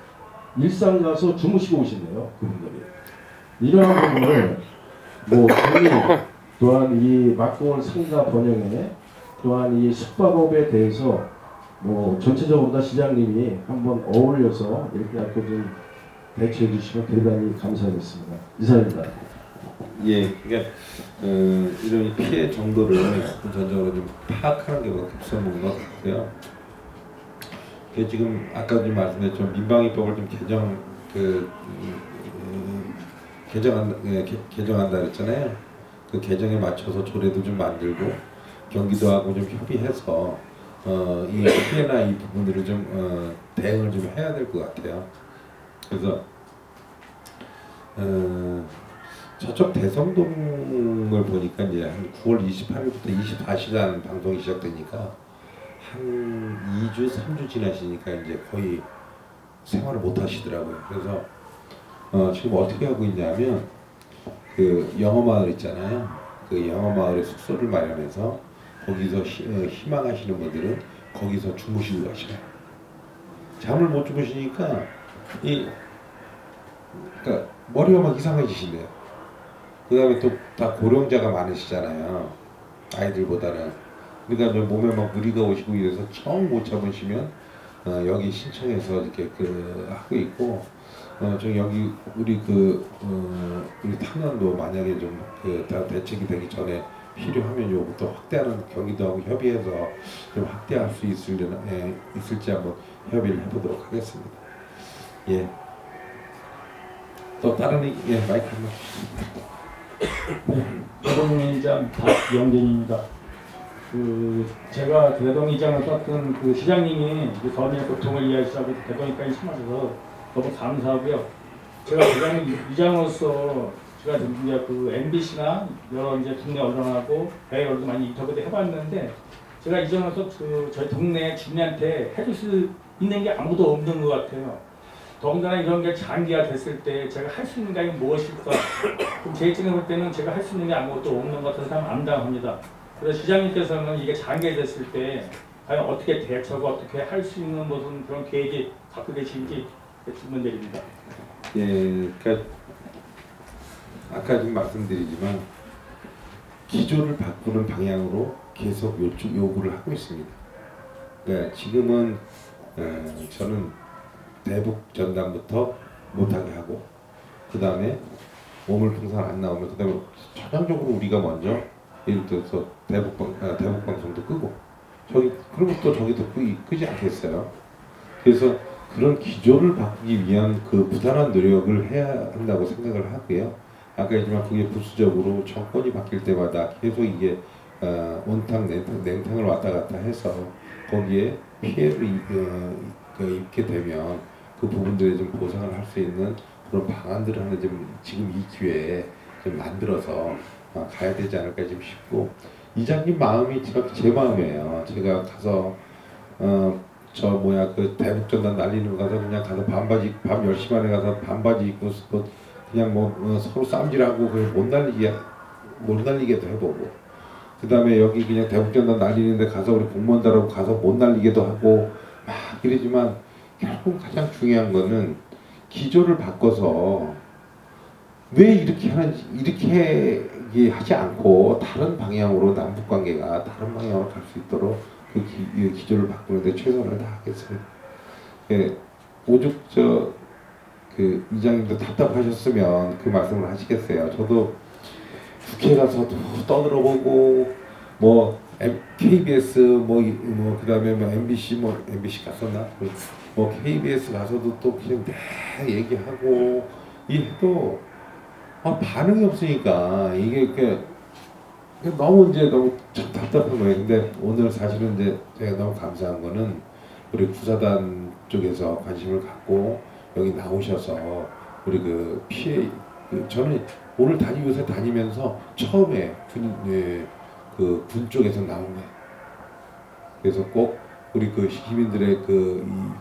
일산 가서 주무시고 오신대요, 그분들이. 이러한 부분을 뭐 국민 또한 이 막공을 상가 번영에 또한 이 숙박업에 대해서 뭐 전체적으로 다 시장님이 한번 어울려서 이렇게 갖고 좀 대처해 주시면 대단히 감사하겠습니다. 이상입니다. 그러니까 이런 피해 정도를 우선적으로 좀 파악하는 게 급선무인 것 같고요. 지금 아까 좀 말씀드렸지만 민방위법을 좀 개정한다 그랬잖아요. 그 개정에 맞춰서 조례도 좀 만들고 경기도하고 좀 협의해서 이 피해나 이 부분들을 좀 대응을 좀 해야 될 것 같아요. 그래서 저쪽 대성동을 보니까 이제 한 9월 28일부터 24시간 방송이 시작되니까 한 2주, 3주 지나시니까 이제 거의 생활을 못 하시더라고요. 그래서 지금 어떻게 하고 있냐면 그 영어마을 있잖아요. 그 영어마을에 숙소를 마련해서 거기서 희망하시는 분들은 거기서 주무시고 가셔요. 잠을 못 주무시니까 그러니까 머리가 막 이상해지신대요. 그 다음에 또 다 고령자가 많으시잖아요. 아이들보다는. 그러니까 몸에 막 무리가 오시고 이래서 처음 못 참으시면 여기 신청해서 이렇게 하고 있고 좀 여기 우리 우리 탐년도 만약에 좀 다 대책이 되기 전에 필요하면 요것도 확대하는 경기도하고 협의해서 좀 확대할 수 있을지 한번 협의를 해보도록 하겠습니다. 예. 또 다른 마이크 한번 주시죠. 대동이장 박영진입니다. 제가 대동이장을 썼던 그 시장님이 서민의 고통을 이해하시라고 대동이까지 참아줘서 너무 감사하고요. 제가 대동이장으로서 제가 이제 그 MBC나 여러 이제 국내 언론하고 해외 언론도 많이 인터뷰도 해봤는데 제가 이전에서 저희 동네 주민한테 해줄 수 있는 게 아무도 없는 것 같아요. 더군다나 이런 게 장기화 됐을 때 제가 할 수 있는 게 무엇일까? 그럼 제 입장에 볼 때는 제가 할 수 있는 게 아무것도 없는 것 같아서 참 암담합니다. 그래서 시장님께서는 이게 장기화 됐을 때 과연 어떻게 대처하고 어떻게 할 수 있는 무슨 그런 계획이 갖고 계신지 질문드립니다. 예, 그러니까 아까 좀 말씀드리지만 기조를 바꾸는 방향으로 계속 요구를 하고 있습니다. 그러니까 지금은 저는 대북 전단부터 못하게 하고 그 다음에 오물풍선 안 나오면 그 다음에 전형적으로 우리가 먼저 예를 들어서 대북 방송도 끄고 그리고 또 저기도 끄지 않겠어요. 그래서 그런 기조를 바꾸기 위한 그 부단한 노력을 해야 한다고 생각을 하고요. 아까 했지만 그게 부수적으로 정권이 바뀔 때마다 계속 이게 온탕 냉탕을 왔다 갔다 해서 거기에 피해를 입게 되면 그 부분들에 좀 보상을 할 수 있는 그런 방안들을 하나 좀 지금 이 기회에 좀 만들어서 가야 되지 않을까 좀 싶고, 이장님 마음이 제 마음이에요. 제가 가서 그 대북전단 날리는 거 가서 그냥 가서 밤 10시 반에 가서 반바지 입고 그냥 서로 쌈질하고 못 날리게도 해보고, 그 다음에 여기 그냥 대북전단 날리는데 가서 우리 공무원들하고 가서 못 날리게도 하고 막 이러지만, 결국 가장 중요한 거는 기조를 바꿔서 왜 이렇게 하지 않고 다른 방향으로 남북관계가 다른 방향으로 갈 수 있도록 그 기조를 바꾸는데 최선을 다하겠습니다. 예, 오죽 그 이장님도 답답하셨으면 그 말씀을 하시겠어요. 저도 국회 가서도 떠들어보고 KBS 그다음에 MBC 갔었나? KBS 가서도 또 그냥 얘기하고 해도 반응이 없으니까 이게 너무 답답한 거예요. 근데 오늘 사실은 이제 제가 너무 감사한 거는 우리 구사단 쪽에서 관심을 갖고 여기 나오셔서 우리 그 피해 저는 오늘 요새 다니면서 처음에 군 쪽에서 나온 거예요. 그래서 꼭 우리 그 시민들의 이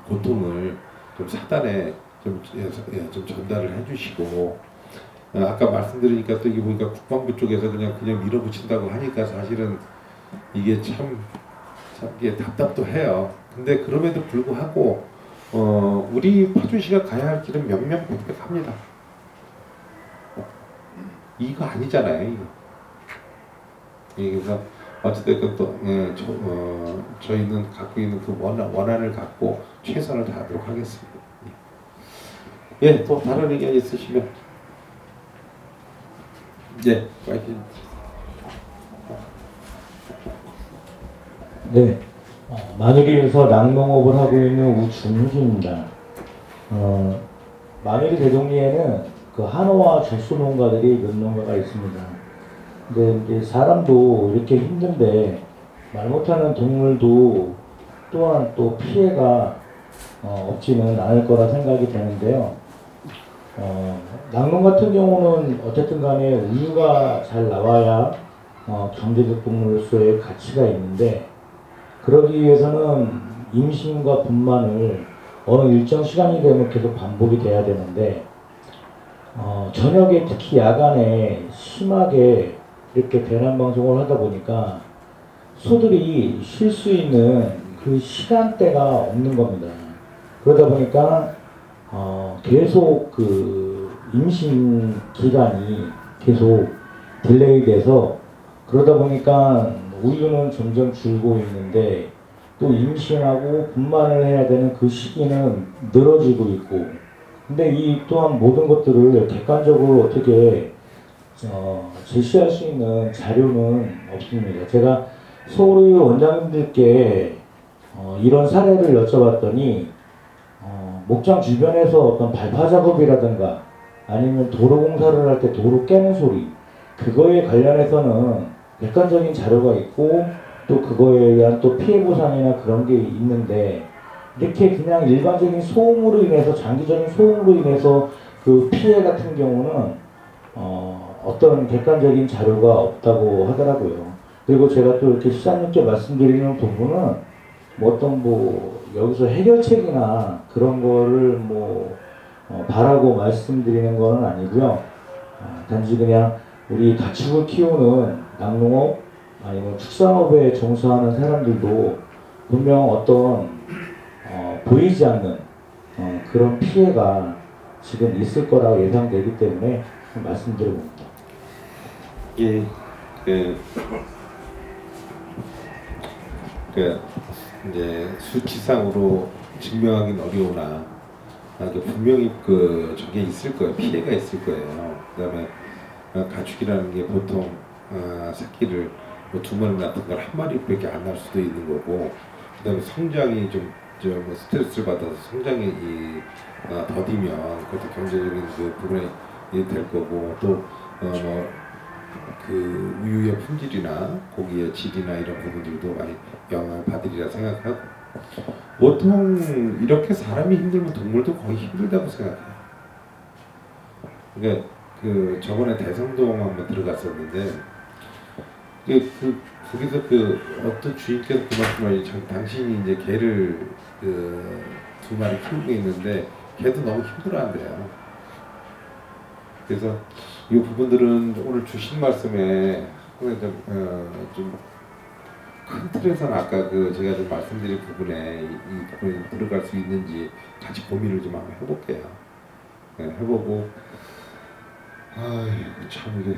고통을 좀 사단에 좀 전달을 해주시고, 아까 말씀드리니까 또 이게 보니까 국방부 쪽에서 그냥 밀어붙인다고 하니까 사실은 이게 참 이게 답답도 해요. 근데 그럼에도 불구하고 우리 파주시가 가야 할 길은 명명백백합니다. 이거 아니잖아요. 이거. 그래서 어찌됐든 또 저희는 갖고 있는 그 원한을 갖고 최선을 다하도록 하겠습니다. 예, 또 다른 의견 있으시면 마이크. 네, 마누리에서 낙농업을 하고 있는 우준희입니다. 마누리 대동리에는 그 한우와 젖소 농가들이 몇 농가가 있습니다. 근데 이제 사람도 이렇게 힘든데 말 못하는 동물도 또한 또 피해가 없지는 않을 거라 생각이 되는데요. 낙농 같은 경우는 어쨌든 간에 우유가 잘 나와야 경제적 동물로서의 가치가 있는데, 그러기 위해서는 임신과 분만을 어느 일정 시간이 되면 계속 반복이 돼야 되는데, 저녁에 특히 야간에 심하게 이렇게 대남방송을 하다 보니까 소들이 쉴 수 있는 그 시간대가 없는 겁니다. 그러다 보니까 계속 그 임신 기간이 계속 딜레이 돼서, 그러다 보니까 우유는 점점 줄고 있는데 또 임신하고 분만을 해야 되는 그 시기는 늘어지고 있고, 근데 이 또한 모든 것들을 객관적으로 어떻게 제시할 수 있는 자료는 없습니다. 제가 서울의 원장님들께 이런 사례를 여쭤봤더니 목장 주변에서 어떤 발파 작업이라든가 아니면 도로 공사를 할 때 도로 깨는 소리, 그거에 관련해서는 객관적인 자료가 있고 또 그거에 의한 또 피해 보상이나 그런 게 있는데, 이렇게 그냥 일반적인 소음으로 인해서, 장기적인 소음으로 인해서 그 피해 같은 경우는 어떤 객관적인 자료가 없다고 하더라고요. 그리고 제가 또 이렇게 시장님께 말씀드리는 부분은 여기서 해결책이나 그런 거를 바라고 말씀드리는 건 아니고요. 단지 그냥 우리 가축을 키우는 낙농업 아니면 축산업에 종사하는 사람들도 분명 어떤 보이지 않는 그런 피해가 지금 있을 거라고 예상되기 때문에 말씀드려봅니다. 예, 이제 수치상으로 증명하기는 어려우나 분명히 저게 있을 거예요. 피해가 있을 거예요. 그다음에 가축이라는 게 보통 새끼를 2마리 낳던 걸 1마리밖에 안 날 수도 있는 거고, 그다음에 성장이 좀 스트레스를 받아서 성장이 더디면 그것도 경제적인 그 부분이 될 거고, 또 그 우유의 품질이나 고기의 질이나 이런 부분들도 많이 영향을 받으리라 생각하고, 보통 이렇게 사람이 힘들면 동물도 거의 힘들다고 생각해요. 그러니까 저번에 대성동 한번 들어갔었는데 거기서 어떤 주인께서 그 말씀을 당신이 이제 개를 2마리 키우고 있는데 개도 너무 힘들어한대요. 그래서 이 부분들은 오늘 주신 말씀에 좀 큰 틀에서는 아까 제가 좀 말씀드린 부분에 이 부분이 들어갈 수 있는지 같이 고민을 좀 한번 해볼게요. 해보고 참 이게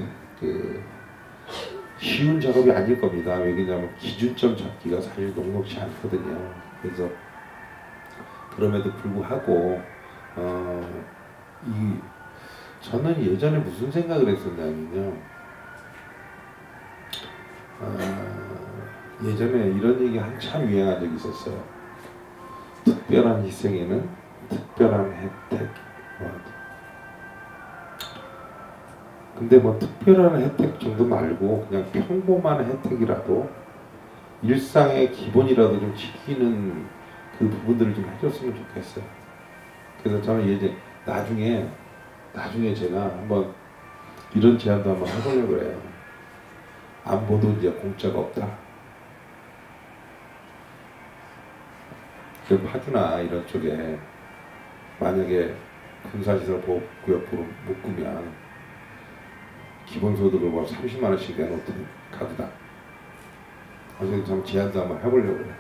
쉬운 작업이 아닐 겁니다. 왜냐하면 기준점 잡기가 사실 녹록지 않거든요. 그래서 그럼에도 불구하고 저는 예전에 무슨 생각을 했었냐면요. 예전에 이런 얘기 한참 유행한 적이 있었어요. 특별한 희생에는 특별한 혜택. 근데 특별한 혜택 정도 말고 그냥 평범한 혜택이라도 일상의 기본이라도 좀 지키는 그 부분들을 좀 해줬으면 좋겠어요. 그래서 저는 이제 나중에 제가 한번 이런 제안도 한번 해보려고 해요. 안보도 이제 공짜가 없다. 그 파주나 이런 쪽에 만약에 군사시설 보호구역으로 묶으면 기본소득을 30만 원씩 내놓던 카드다. 그래서 좀 제안도 한번 해보려고 해요.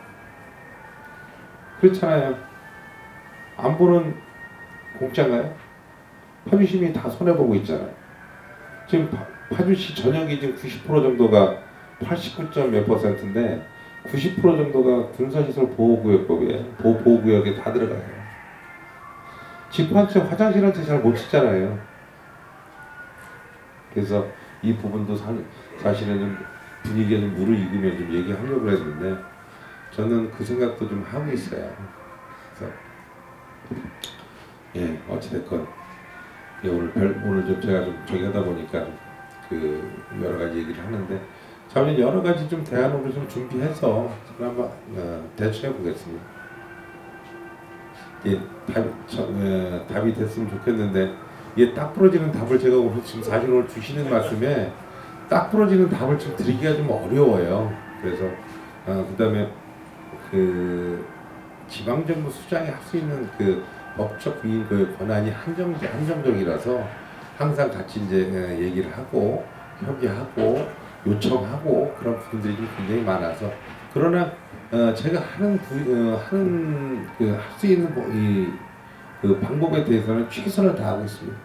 그렇잖아요. 안보는 공짜인가요? 파주시민이 다 손해보고 있잖아요. 지금 파주시 전역이 지금 90% 정도가 89점 몇 %인데 90% 정도가 군사시설 보호구역법에 보호구역에 다 들어가요. 집 한 채 화장실 한 채 잘 못 짓잖아요. 그래서 이 부분도 사실은 좀 분위기가 좀 무르익으면 좀 얘기하려고 했는데 저는 그 생각도 좀 하고 있어요. 그래서 어찌됐건 오늘 좀 제가 좀 저기 하다 보니까 여러 가지 얘기를 하는데 저는 여러 가지 좀 대안으로 좀 준비해서 한번 대처해 보겠습니다. 답이 됐으면 좋겠는데 이게 딱 부러지는 답을 제가 오늘 지금 사실 오늘 주시는 말씀에 딱 부러지는 답을 좀 드리기가 좀 어려워요. 그래서 그다음에 지방정부 수장이 할 수 있는 법적 권한이 한정적이라서 항상 같이 이제 얘기를 하고 협의하고 요청하고 그런 부분들이 좀 굉장히 많아서, 그러나 제가 할 수 있는 방법에 대해서는 최선을 다하고 있습니다.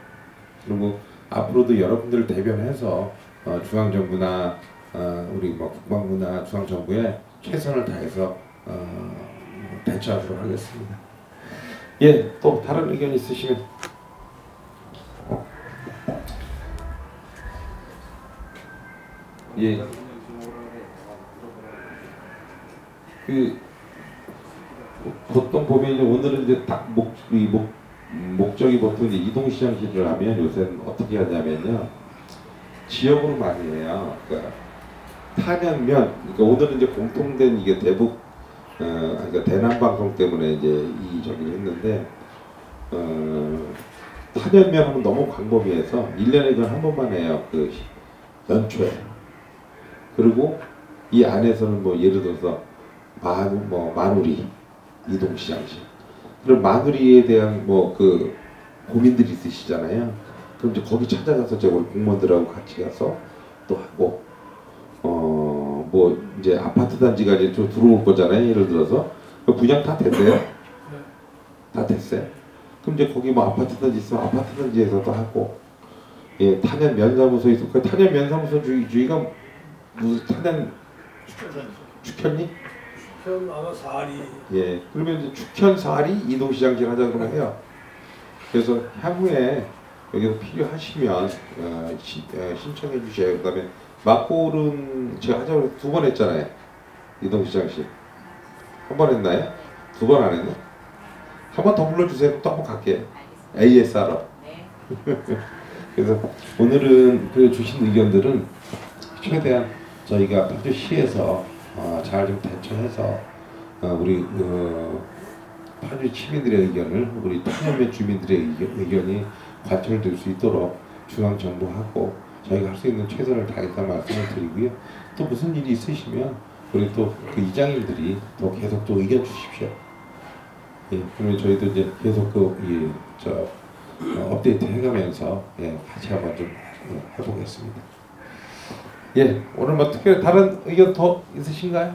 그리고 앞으로도 여러분들을 대변해서 중앙정부나 우리 국방부나 중앙정부에 최선을 다해서 대처하도록 하겠습니다. 또 다른 의견 있으시면. 예. 그 보통 보면 이제 오늘은 이제 딱 목적이 보통 이제 이동시장실을 하면 요새는 어떻게 하냐면요, 지역으로 많이 해요. 그러니까 탄현면, 그러니까 오늘은 이제 공통된 이게 대북 그러니까 대남 방송 때문에 이제 이 저기를 했는데 탄현면 하면 너무 광범위해서 1년에 전 한 번만 해요. 그 연초에. 그리고 이 안에서는 뭐 예를 들어서 마누리 이동시장실, 그럼 마누리에 대한 뭐 그 고민들이 있으시잖아요. 그럼 이제 거기 찾아가서 제가 우리 공무원들하고 같이 가서 또 하고, 뭐 이제 아파트 단지가 이제 좀 들어올 거잖아요. 예를 들어서 분양 다 됐어요? 다 됐어요? 그럼 이제 거기 뭐 아파트 단지 있으면 아파트 단지에서도 하고, 예, 탄현 면사무소 있을 거예요. 탄현 면사무소 주의가 무슨 탄현 축현리? 축현 아마 4리. 예, 그러면 이제 축현 4리 이동시장실 하자 그러면 해요. 그래서 향후에 여기서 필요하시면 신청해 주셔요. 그다음에 막골은 제가 하자고 2번 했잖아요. 이동시장실 1번 했나요? 2번 안 했나? 한 번 더 불러주세요. 또 한 번 갈게요. ASR로. 그래서 오늘은 그 주신 의견들은 최대한 저희가 파주시에서 잘 좀 대처해서 우리 파주 시민들의 의견을 우리 탄현면 주민들의 의견이 관철될 수 있도록 중앙정부하고 저희가 할 수 있는 최선을 다했다는 말씀을 드리고요. 또 무슨 일이 있으시면 우리 또 그 이장님들이 또 계속 또 의견 주십시오. 예, 그러면 저희도 이제 계속 업데이트 해가면서 같이 한번 좀 해보겠습니다. 예, 오늘 뭐 특별히 다른 의견 더 있으신가요?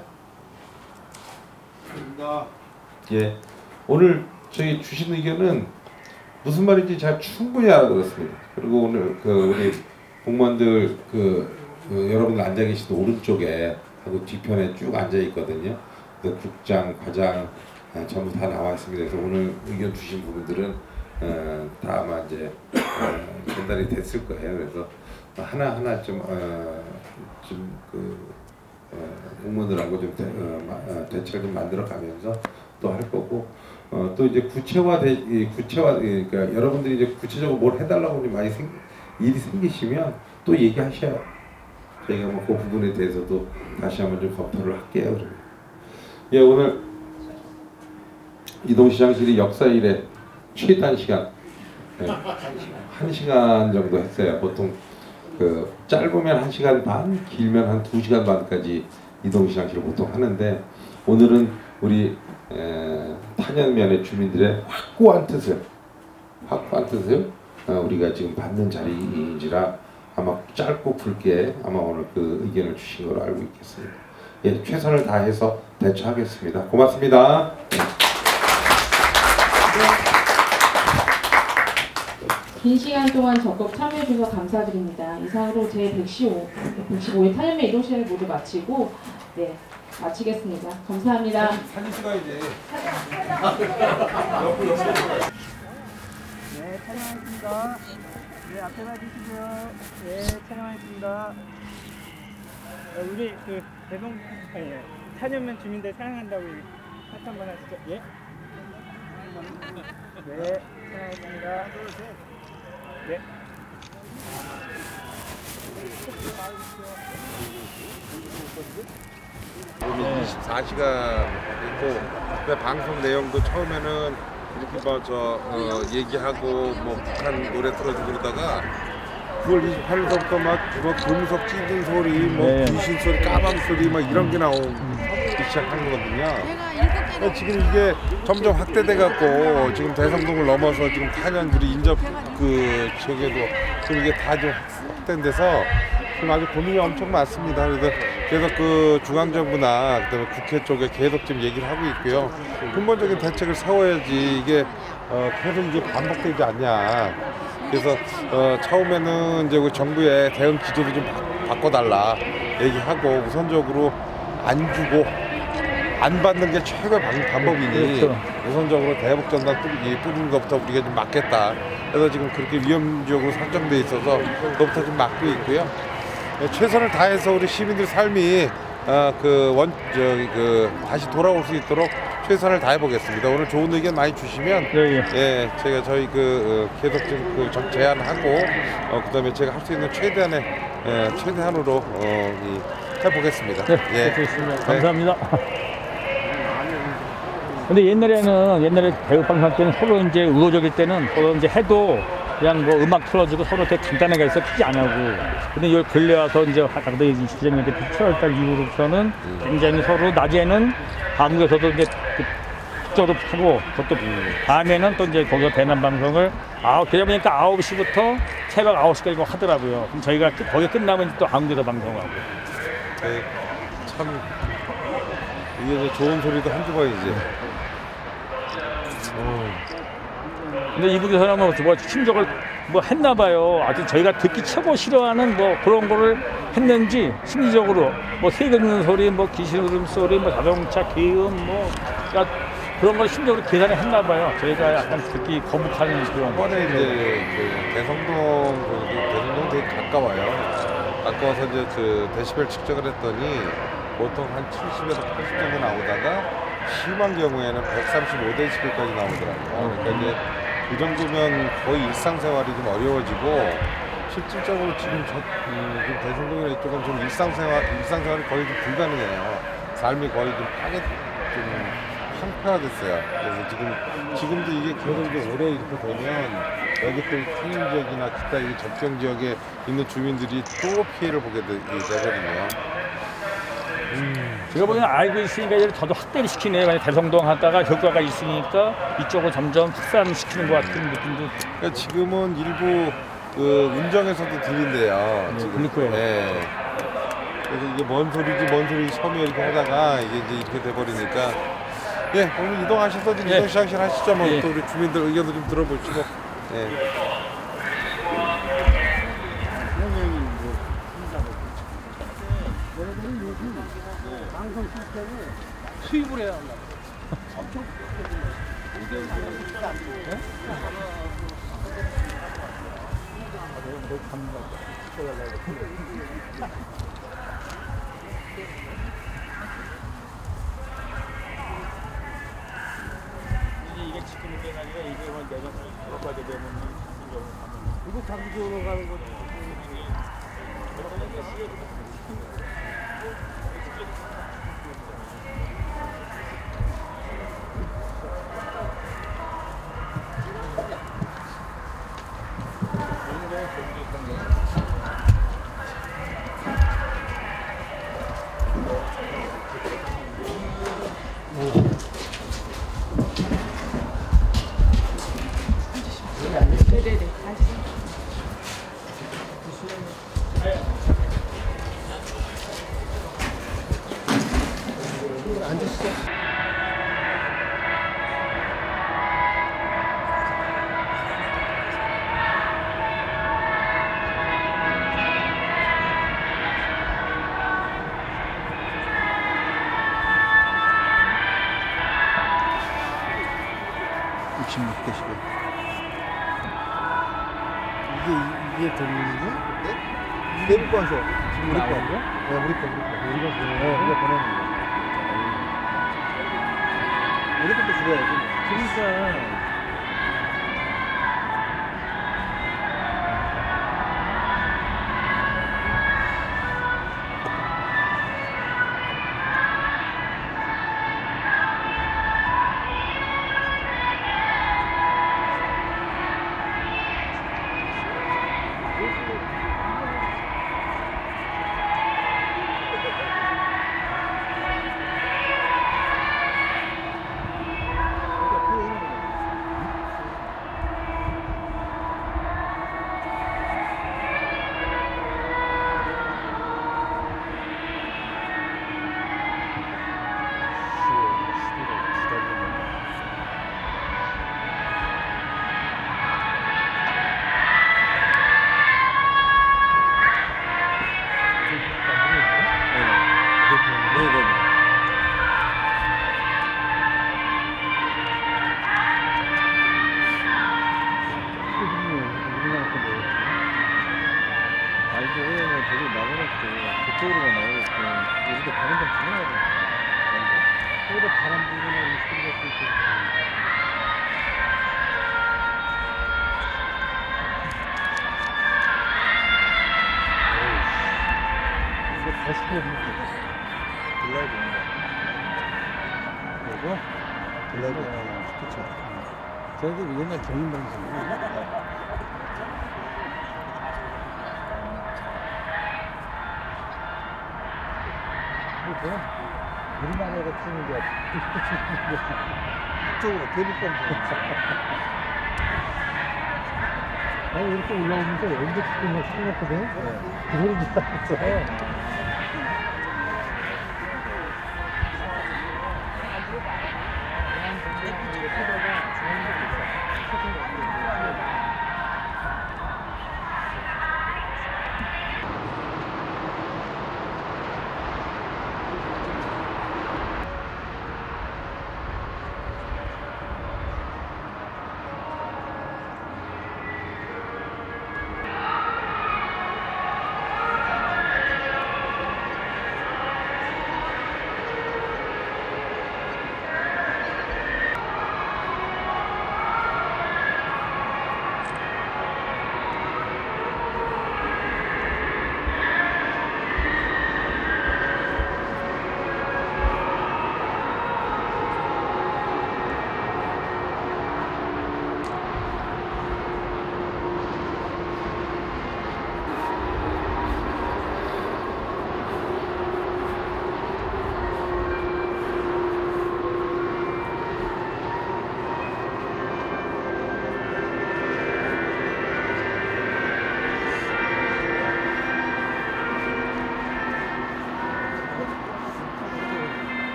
예, 오늘 저희 주신 의견은 무슨 말인지 잘 충분히 알아들었습니다. 그리고 오늘 우리 공무원들 여러분들 앉아 계신 오른쪽에 하고 뒤편에 쭉 앉아 있거든요. 국장, 과장 전부 다 나와 있습니다. 그래서 오늘 의견 주신 부분들은 다 아마 이제 전달이 됐을 거예요. 그래서 하나 좀 공무원들하고 좀 대책을 좀 만들어가면서 또 할 거고, 또 이제 구체화 그러니까 여러분들이 이제 구체적으로 뭘 해달라고 많이 일이 생기시면 또 얘기하셔요. 저희가 뭐 그 부분에 대해서도 다시 한번 좀 검토를 할게요. 그러면. 예, 오늘 이동시장실이 역사 이래 최단 시간 1시간 정도 했어요. 보통 짧으면 1시간 반, 길면 한 2시간 반까지 이동시장실을 보통 하는데, 오늘은 우리 탄현면의 주민들의 확고한 뜻을 우리가 지금 받는 자리인지라 아마 짧고 굵게 아마 오늘 그 의견을 주신 걸로 알고 있겠습니다. 예, 최선을 다해서 대처하겠습니다. 고맙습니다. 긴 시간 동안 적극 참여해 주셔서 감사드립니다. 이상으로 제115회 탄현면 이동시장을 모두 마치고 마치겠습니다. 감사합니다. 사진 찍어야지. 네, 촬영하겠습니다. 네, 앞에 봐주시고요. 네, 촬영하겠습니다. 우리 탄현면 주민들 사랑한다고 하트 한번 하시죠. 예. 네, 촬영하겠습니다. 네. 24시간 있고, 근데 방송 내용도 처음에는 이렇게 얘기하고 뭐 북한 노래 틀어주고 그러다가 9월 28일부터 막 금속 찢은 소리, 귀신 소리, 까방 소리 막 이런 게 나오기 시작한 거거든요. 지금 이게 점점 확대돼 갖고 지금 대성동을 넘어서 지금 탄현 우리 인접 지역에도 지금 이게 다 좀 확대된 데서 지금 아주 고민이 엄청 많습니다. 그래서 그 중앙정부나 그다음에 국회 쪽에 계속 지금 얘기를 하고 있고요. 근본적인 대책을 세워야지 이게 계속 이제 반복되지 않냐. 그래서 처음에는 이제 우리 정부의 대응 기조를 좀 바꿔달라 얘기하고, 우선적으로 안 주고 안 받는 게 최고의 방법이니 우선적으로 대북 전단 뿌리는 것부터 우리가 좀 막겠다. 그래서 지금 그렇게 위험 지역으로 설정돼 있어서 그것부터 좀 막고 있고요. 최선을 다해서 우리 시민들 삶이 다시 돌아올 수 있도록 최선을 다해 보겠습니다. 오늘 좋은 의견 많이 주시면 예, 제가 저희 계속 제안하고 그다음에 제가 할 수 있는 최대한으로 해보겠습니다. 네, 예. 좋습니다. 감사합니다. 근데 옛날에 배우방송 때는 서로 이제 의도적일 때는 서로 이제 해도 그냥 뭐 음악 틀어주고 서로 되게 간단하게 해서 크게 안 하고. 근데 요 근래 와서 이제 하다가 이 시장님한테 7월달 이후로서는 굉장히 서로 낮에는 한국에서도 이제 특조로 하고 그것도 밤에는 또 이제 거기서 대남 방송을 그러다 보니까 9시부터 새벽 9시까지 하더라고요. 그럼 저희가 거기 끝나면 또 한국에서 방송하고. 참 이게 좋은 소리도 한두 번이지. 근데 이분께서는 뭐 심적을 뭐 했나 봐요. 아주 저희가 듣기 최고 싫어하는 뭐 그런 거를 했는지 심리적으로 뭐 새 긁는 소리, 뭐 귀신 울음소리, 뭐 자동차 기음, 뭐 그러니까 그런 걸 심적으로 계산을 했나 봐요. 저희가 약간 듣기 거북하는 그런. 이번에 이제 대성동 되게 가까워서 이제 데시벨 측정을 했더니 보통 한 70에서 80 정도 나오다가 심한 경우에는 135dB까지 나오더라고요. 그러니까 이제 그 정도면 거의 일상생활이 좀 어려워지고 실질적으로 지금 대성동이나 이쪽은 좀 일상생활이 거의 좀 불가능해요. 삶이 거의 좀 황폐화됐어요. 그래서 지금도 이게 계속 이제 오래 이렇게 되면 여기 또 상인 지역이나 기타 이 접경 지역에 있는 주민들이 또 피해를 보게 되거든요. 제가 보기에는 알고 있으니까 이제 저도 확대를 시키네요. 만약 대성동 하다가 효과가 있으니까 이쪽을 점점 확산시키는 것 같은 느낌도. 그러니까 지금은 일부 운정에서도 들린대요. 들릴 거예요. 네. 그래서 이게 뭔 소리지 처음에 이렇게 하다가 이게 이제 이렇게 돼버리니까 예, 오늘 이동하셔서 좀 이동 시작실 하시죠. 뭐 또 우리 주민들 의견도 좀 들어보시고. 예. 방송 시스템을 수입을 해야 한다. 엄청 이게 지금 문제가 아니라 이게 내가 들어가게 되면 미국 장기적으로 가는 거죠. 이게 돈이죠? 네? 내부 건서. 지금 우리 거. 네, 우리 거. 우리가 보내는 거. 우리 것도 줄여야지. 그러니까. 들라이브 그리고 들라이브 그쵸. 저희도 옛날 경인방송이에요. 저는 우리나라 같은 게 그쪽으로 대륙방송. 아니 이렇게 올라오면서 연극 시키는 거 생각거든. 그 소리인 줄 알았어.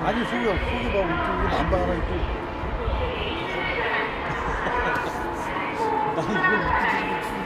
아니 속이 봐 이쪽으로 난방 하나 있고 나는 이걸 입고